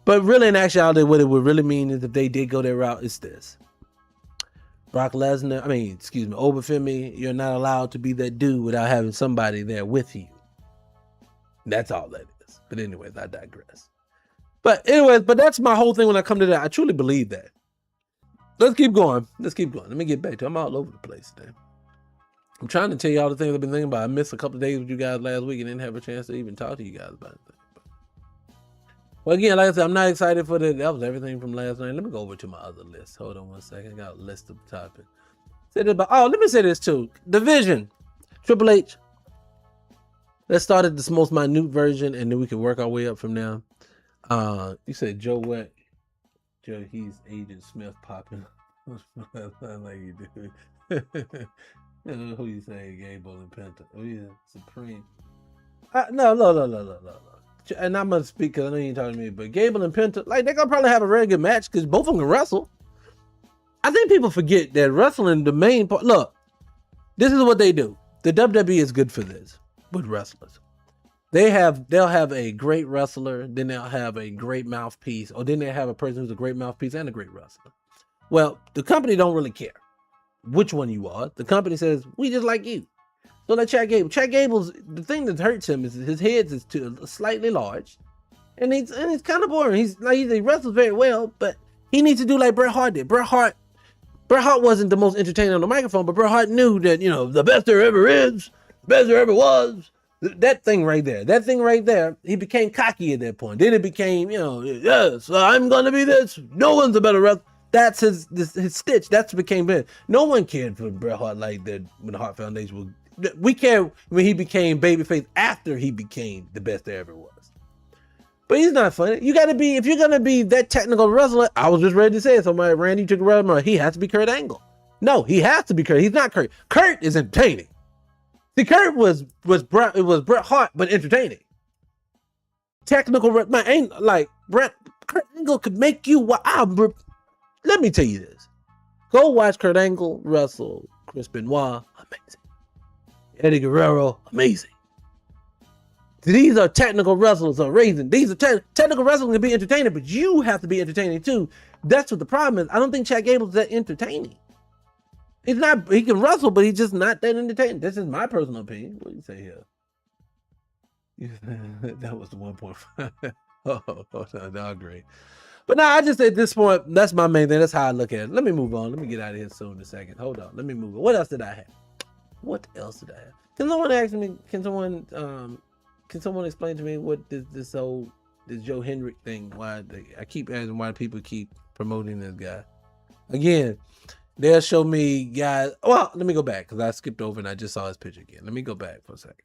But really, in actuality, what it would really mean is if they did go that route, it's this. Obafemi, you're not allowed to be that dude without having somebody there with you. That's all that is. But anyways, I digress. But that's my whole thing when I come to that. I truly believe that. Let's keep going. Let me get back to it. I'm all over the place today. I'm trying to tell you all the things I've been thinking about. I missed a couple of days with you guys last week and didn't have a chance to even talk to you guys about it. Well, again, like I said, I'm not excited for that. That was everything from last night. Let me go over to my other list. Hold on one second. I got a list of topics. Let me say this too. Division. Triple H. Let's start at this most minute version and then we can work our way up from there. You said Joe Wet. Joe, he's Agent Smith popping. Like you do. Who you say? Gable and Penta. Oh yeah, Supreme. No. And I'm gonna speak because I know you ain't talking to me, but Gable and Penta, like they're gonna probably have a very good match because both of them can wrestle. I think people forget that wrestling, the main part. Look, this is what they do. The WWE is good for this with wrestlers. They'll have a great wrestler, then they'll have a great mouthpiece, or then they have a person who's a great mouthpiece and a great wrestler. Well, the company don't really care which one you are. The company says, we just like you. So like Chad Gable. Chad Gable's, the thing that hurts him is his head is slightly large, and he's kind of boring. He wrestles very well, but he needs to do like Bret Hart did. Bret Hart wasn't the most entertaining on the microphone, but Bret Hart knew that, the best there ever is, the best there ever was. That thing right there, he became cocky at that point. Then it became, yes, I'm going to be this. No one's a better wrestler. That's his stitch. That's became big. No one cared for Bret Hart like that when the Hart Foundation was We care when he became babyface after he became the best there ever was. But he's not funny. You got to be, if you're going to be that technical wrestler, I was just ready to say it. Somebody, Randy took a wrestler, he has to be Kurt Angle. No, he has to be Kurt. He's not Kurt. Kurt is entertaining. See, Kurt was Bret Hart, but entertaining. Technical, man, ain't like Kurt Angle could make you. Let me tell you this. Go watch Kurt Angle wrestle Chris Benoit. Amazing. Eddie Guerrero. Amazing. These are technical wrestlers are raising. These are technical wrestlers can be entertaining, but you have to be entertaining too. That's what the problem is. I don't think Chad Gable's that entertaining. He's not. He can wrestle, but he's just not that entertaining. This is my personal opinion. What do you say here? That was the 1.5. Oh, no, great. But now I just at this point, that's my main thing. That's how I look at it. Let me move on. Let me get out of here soon in a second. Hold on. Let me move on. What else did I have? What else did I have? Can someone ask me? Can someone explain to me what this Joe Hendrick thing? Why I keep asking why people keep promoting this guy again? They'll show me guys. Well, let me go back because I skipped over and I just saw his picture again. Let me go back for a second.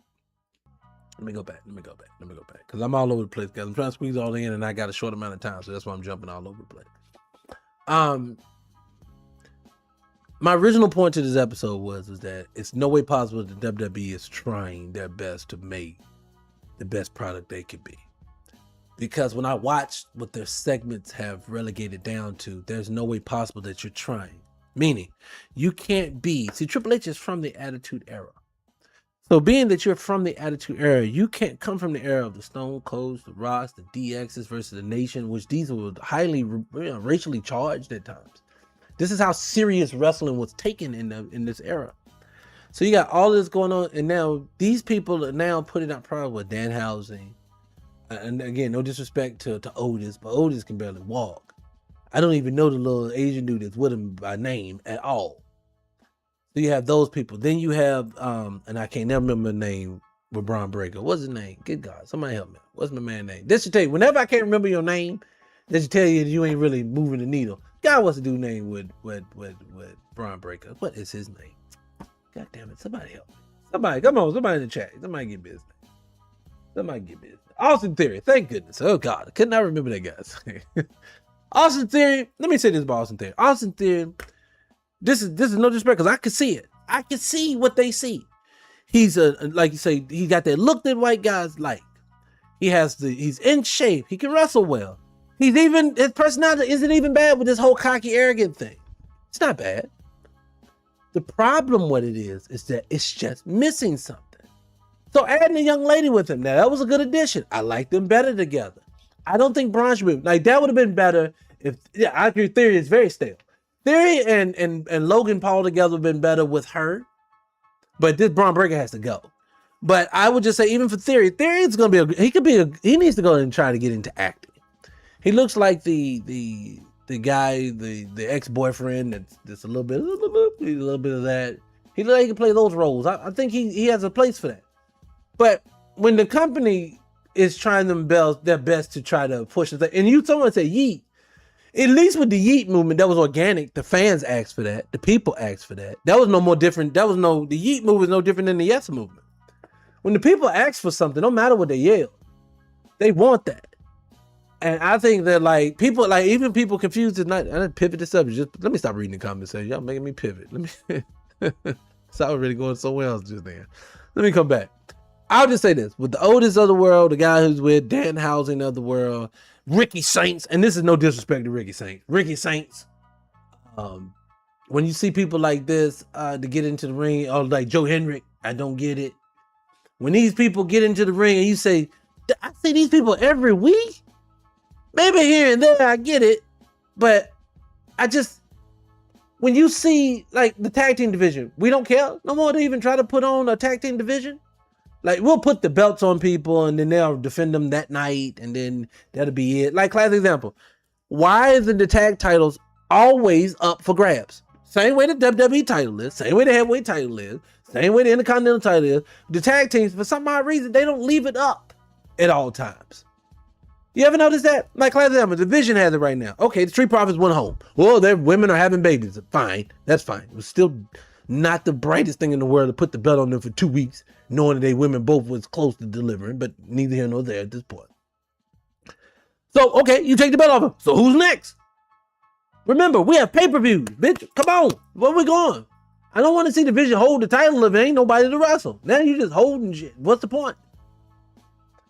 Let me go back because I'm all over the place, guys. I'm trying to squeeze all in and I got a short amount of time, so that's why I'm jumping all over the place. My original point to this episode was that it's no way possible that WWE is trying their best to make the best product they could be. Because when I watched what their segments have relegated down to, there's no way possible that you're trying. Meaning, you can't be... See, Triple H is from the Attitude Era. So being that you're from the Attitude Era, you can't come from the era of the Stone Colds, the Rocks, the DXs versus the Nation, which these were highly racially charged at times. This is how serious wrestling was taken in this era. So you got all this going on, and now these people are now putting out product with Danhausen. And again, no disrespect to Otis, but Otis can barely walk. I don't even know the little Asian dude that's with him by name at all. So you have those people. Then you have, and I can't never remember the name with Braun Breaker. What's his name? Good God, somebody help me. What's my man's name? This should tell you, whenever I can't remember your name, this should tell you that you ain't really moving the needle. God, what's the dude's name with Braun Breaker? What is his name? God damn it, somebody help me. Somebody, come on, somebody in the chat. Somebody get business. Somebody get business. Austin Theory, thank goodness. Oh God, I could not remember that guy's name. Austin Theory, let me say this about Austin Theory. Austin Theory, this is no disrespect because I can see it. I can see what they see. He's like you say, he got that look that white guys like. He's in shape. He can wrestle well. His personality isn't even bad with this whole cocky, arrogant thing. It's not bad. The problem what it is that it's just missing something. So adding a young lady with him, now that was a good addition. I like them better together. I don't think Braun should be, like that would have been better if, yeah, I agree, Theory is very stale. Theory and Logan Paul together would have been better with her, but this Braun Breaker has to go. But I would just say, even for Theory is going to be he needs to go and try to get into acting. He looks like the guy, the ex-boyfriend that's a little bit of that. He can play those roles. I think he has a place for that. But when the company is trying their best to try to push it, and someone said yeet, at least with the yeet movement, that was organic. The fans asked for that. The people asked for that. That was no more different. The yeet movement was no different than the yes movement. When the people ask for something, no matter what they yell, they want that. And I think that even people confused tonight. I didn't pivot this up. Just let me stop reading the comments. Y'all making me pivot. Let me. So I was really going somewhere else just there. Let me come back. I'll just say this: with the Otis of the world, the guy who's with Danhausen of the world, Ricky Saints, and this is no disrespect to Ricky Saints. Ricky Saints. When you see people like this to get into the ring, or like Joe Hendrick, I don't get it. When these people get into the ring and you say, I see these people every week. Maybe here and there, I get it, but when you see like the tag team division, we don't care no more to even try to put on a tag team division. Like we'll put the belts on people and then they'll defend them that night and then that'll be it. Like classic example, why is the tag titles always up for grabs? Same way the WWE title is, same way the heavyweight title is, same way the Intercontinental title is. The tag teams, for some odd reason, they don't leave it up at all times. You ever notice that? Like classic example, the Division has it right now. Okay, the Street Profits went home. Well, their women are having babies. Fine, that's fine. It was still not the brightest thing in the world to put the belt on them for 2 weeks, knowing that they women both was close to delivering, but neither here nor there at this point. So, okay, you take the belt off him. So who's next? Remember, we have pay-per-views, bitch. Come on. Where we going? I don't want to see the Division hold the title if there ain't nobody to wrestle. Now you just holding shit. What's the point?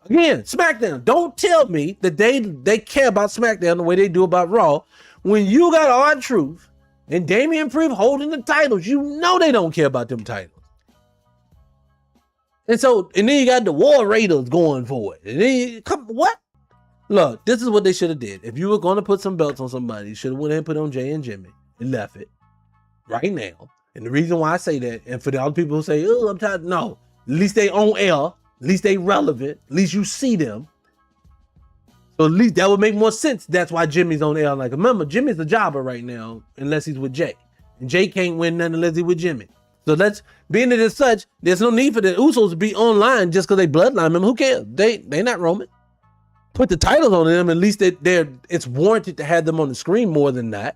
Again, SmackDown. Don't tell me that they care about SmackDown the way they do about Raw. When you got R-Truth and Damian Priest holding the titles, you know they don't care about them titles. And then you got the War Raiders going for it. And then what? Look, this is what they should have did. If you were going to put some belts on somebody, you should have went ahead and put on Jay and Jimmy and left it right now. And the reason why I say that, and for the other people who say, oh, I'm tired, no. At least they on air. At least they relevant. At least you see them. So at least that would make more sense. That's why Jimmy's on air. Like, remember, Jimmy's a jobber right now, unless he's with Jay. And Jay can't win nothing unless he's with Jimmy. So being it as such, there's no need for the Usos to be online just because they bloodline them. Who cares? They not Roman. Put the titles on them, at least it's warranted to have them on the screen more than that.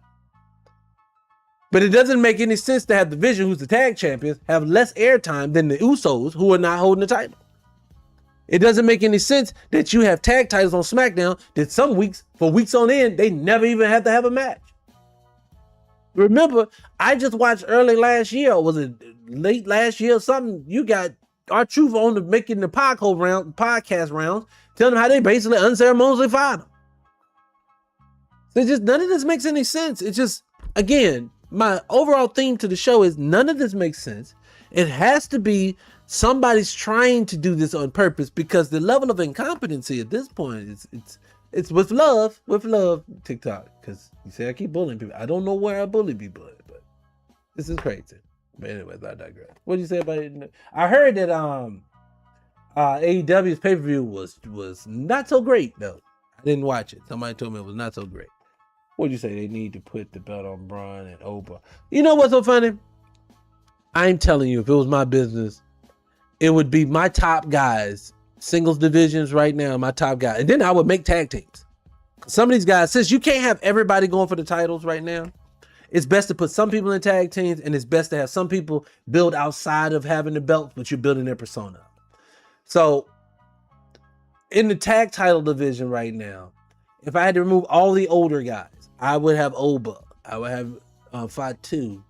But it doesn't make any sense to have the Vision, who's the tag champions, have less airtime than the Usos, who are not holding the title. It doesn't make any sense that you have tag titles on SmackDown that some weeks, for weeks on end, they never even have to have a match. Remember, I just watched early last year, or was it late last year or something? You got R-Truth on making the podcast rounds, telling them how they basically unceremoniously fired him. So none of this makes any sense. It's just, again, my overall theme to the show is none of this makes sense. It has to be somebody's trying to do this on purpose, because the level of incompetency at this point it's with love, TikTok. Because you say I keep bullying people. I don't know where I bully people at, but this is crazy. But anyways, I digress. What did you say about it? I heard that AEW's pay-per-view was not so great though. I didn't watch it. Somebody told me it was not so great. What'd you say? They need to put the belt on Braun and Oba. You know what's so funny? I'm telling you, if it was my business, it would be my top guys, singles divisions right now, my top guy. And then I would make tag teams. Some of these guys, since you can't have everybody going for the titles right now, it's best to put some people in tag teams, and it's best to have some people build outside of having the belts, but you're building their persona. So in the tag title division right now, if I had to remove all the older guys, I would have Oba. I would have Fatu.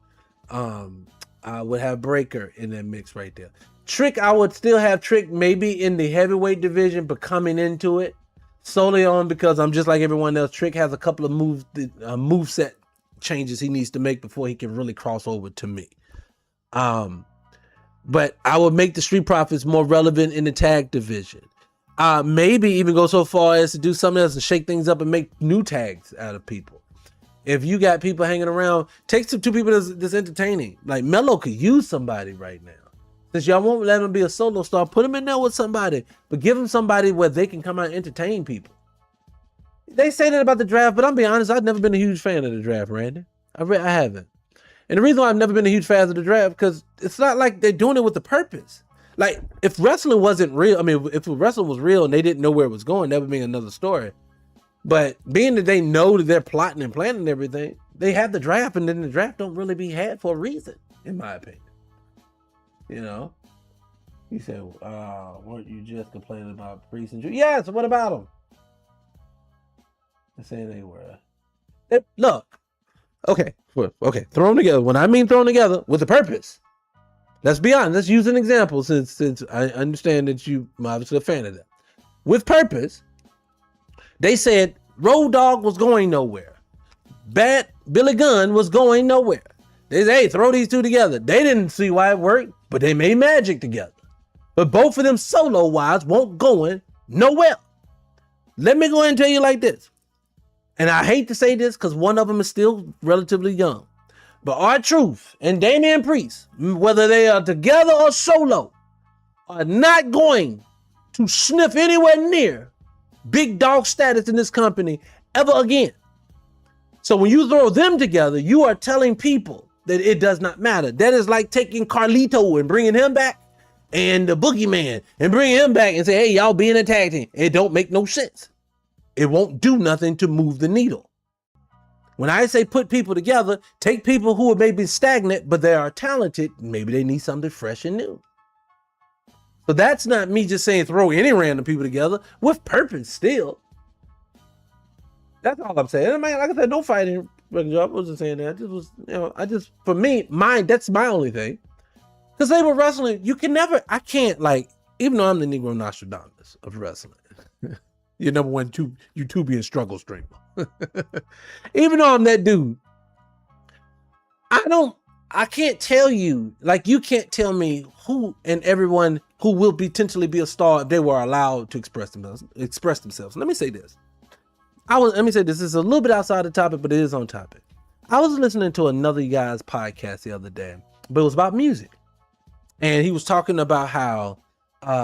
I would have Breaker in that mix right there. Trick, I would still have Trick maybe in the heavyweight division, but coming into it solely on because I'm just like everyone else. Trick has a couple of moveset changes he needs to make before he can really cross over to me. But I would make the Street Profits more relevant in the tag division. Maybe even go so far as to do something else and shake things up and make new tags out of people. If you got people hanging around, take two people that's entertaining. Like Melo could use somebody right now. Since y'all won't let him be a solo star, put him in there with somebody, but give him somebody where they can come out and entertain people. They say that about the draft, but I'm being honest, I've never been a huge fan of the draft, Randy. I haven't. And the reason why I've never been a huge fan of the draft, because it's not like they're doing it with a purpose. Like, if wrestling wasn't real, I mean, if wrestling was real and they didn't know where it was going, that would be another story. But being that they know that they're plotting and planning everything, they have the draft, and then the draft don't really be had for a reason, in my opinion. You know? You said, weren't you just complaining about Priest and Drew? Yeah, so what about them? I say they were. Look, okay, throw them together. When I mean throw them together, with a purpose. Let's be honest. Let's use an example since I understand that you obviously a fan of that. With purpose, they said Road Dogg was going nowhere. Bad Billy Gunn was going nowhere. They said, hey, throw these two together. They didn't see why it worked, but they made magic together. But both of them solo-wise won't going nowhere. Let me go ahead and tell you like this. And I hate to say this because one of them is still relatively young. But R-Truth and Damian Priest, whether they are together or solo, are not going to sniff anywhere near big dog status in this company ever again. So when you throw them together, you are telling people that it does not matter. That is like taking Carlito and bringing him back, and the Boogeyman and bringing him back and say, hey, y'all be in a tag team. It don't make no sense. It won't do nothing to move the needle. When I say put people together, take people who are maybe stagnant, but they are talented. Maybe they need something fresh and new. So that's not me just saying throw any random people together with purpose still. That's all I'm saying. I mean, like I said, no fighting. I wasn't saying that. This was, for me, that's my only thing. Because they were wrestling. I can't, even though I'm the Negro Nostradamus of wrestling, your number one YouTubian struggle streamer. Even though I'm that dude, I can't tell you, you can't tell me who and everyone who will potentially be a star if they were allowed to express themselves. Let me say this. This is a little bit outside the topic, but it is on topic. I was listening to another guy's podcast the other day, but it was about music. And he was talking about how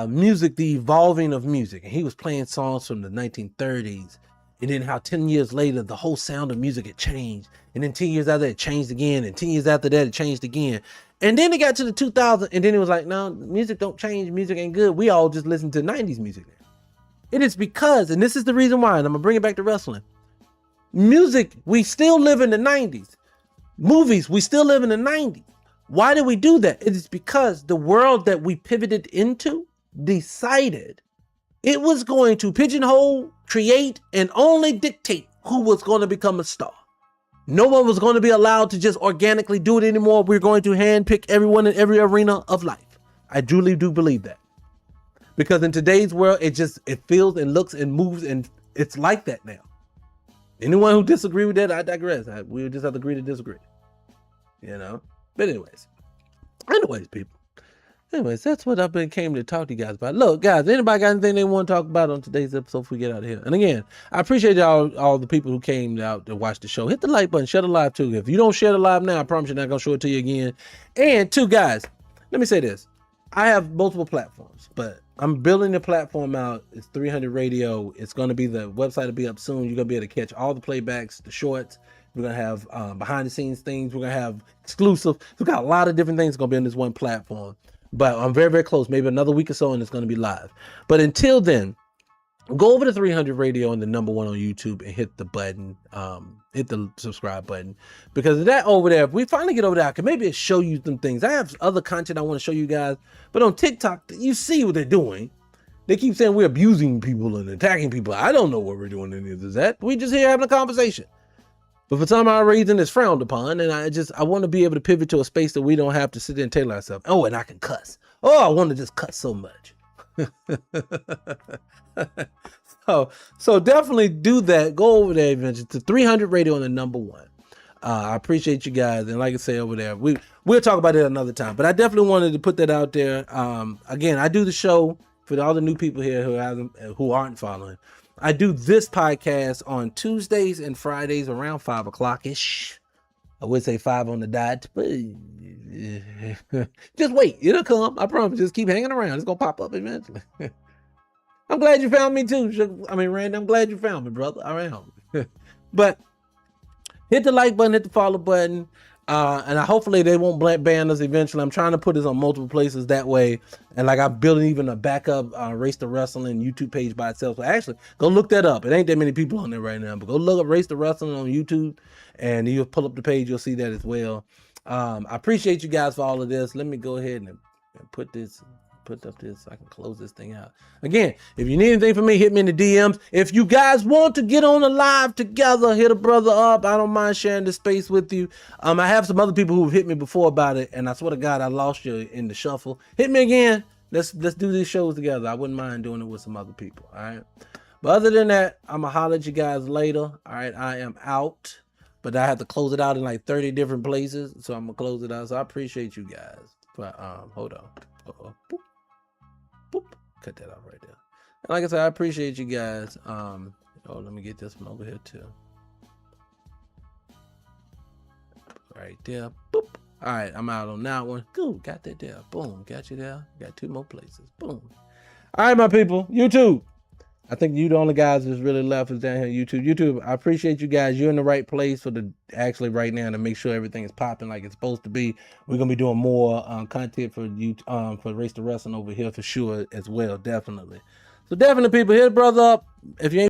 music, the evolving of music. And he was playing songs from the 1930s. And then how 10 years later, the whole sound of music had changed. And then 10 years after that, it changed again. And 10 years after that, it changed again. And then it got to the 2000s. And then it was like, no, music don't change. Music ain't good. We all just listen to 90s music now. It is because, and this is the reason why, and I'm going to bring it back to wrestling. Music, we still live in the 90s. Movies, we still live in the 90s. Why do we do that? It is because the world that we pivoted into decided it was going to pigeonhole, create, and only dictate who was going to become a star. No one was going to be allowed to just organically do it anymore. We're going to handpick everyone in every arena of life. I truly do believe that. Because in today's world, it feels and looks and moves, and it's like that now. Anyone who disagree with that, I digress. We just have to agree to disagree. But anyways, people. Anyways, that's what came to talk to you guys about. Look, guys, anybody got anything they want to talk about on today's episode before we get out of here? And again, I appreciate all the people who came out to watch the show. Hit the like button, share the live too. If you don't share the live now, I promise you're not going to show it to you again. And two, guys, let me say this. I have multiple platforms, but I'm building the platform out. It's 300 Radio. It's going to be, the website will be up soon. You're going to be able to catch all the playbacks, the shorts. We're going to have behind the scenes things. We're going to have exclusive. We've got a lot of different things going to be on this one platform. But I'm very, very close. Maybe another week or so, and it's going to be live. But until then, go over to 300 Radio and the number one on YouTube and hit the button, hit the subscribe button. Because that over there, if we finally get over there, I can maybe show you some things. I have other content I want to show you guys. But on TikTok, you see what they're doing. They keep saying we're abusing people and attacking people. I don't know what we're doing in this. That we just here having a conversation. But for some odd reason, it's frowned upon. And I want to be able to pivot to a space that we don't have to sit there and tailor ourselves. Oh, and I can cuss. Oh, I want to just cuss so much. So definitely do that. Go over there, to 300 Radio on the number one. I appreciate you guys. And like I say over there, we'll talk about it another time. But I definitely wanted to put that out there. Again, I do the show for all the new people here who aren't following. I do this podcast on Tuesdays and Fridays around 5 o'clock-ish. I would say 5 on the dot, but just wait. It'll come. I promise. Just keep hanging around. It's going to pop up eventually. I'm glad you found me too. Randy, I'm glad you found me, brother. I am. But hit the like button, hit the follow button. And hopefully they won't ban us eventually. I'm trying to put this on multiple places that way. And I'm building even a backup Race to Wrestling YouTube page by itself. So actually, go look that up. It ain't that many people on there right now, but go look up Race to Wrestling on YouTube and you'll pull up the page. You'll see that as well. I appreciate you guys for all of this. Let me go ahead and put up this so I can close this thing out. Again, if you need anything from me, hit me in the DMs. If you guys want to get on a live together, hit a brother up. I don't mind sharing this space with you. I have some other people who've hit me before about it, and I swear to God, I lost you in the shuffle. Hit me again. Let's do these shows together. I wouldn't mind doing it with some other people. All right. But other than that, I'm gonna holler at you guys later. All right. I am out, but I have to close it out in 30 different places, so I'm gonna close it out. So I appreciate you guys. But hold on. Boop. Boop. Cut that off right there. And like I said, I appreciate you guys. Let me get this one over here too. Right there. Boop. All right, I'm out on that one. Cool, got that there. Boom, got you there. Got 2 more places. Boom. All right, my people. YouTube. I think you the only guys that's really left is down here. YouTube. I appreciate you guys. You're in the right place actually right now to make sure everything is popping like it's supposed to be. We're gonna be doing more content for you for Race to Wrestling over here for sure as well. Definitely. So definitely, people, hit a brother up if you ain't.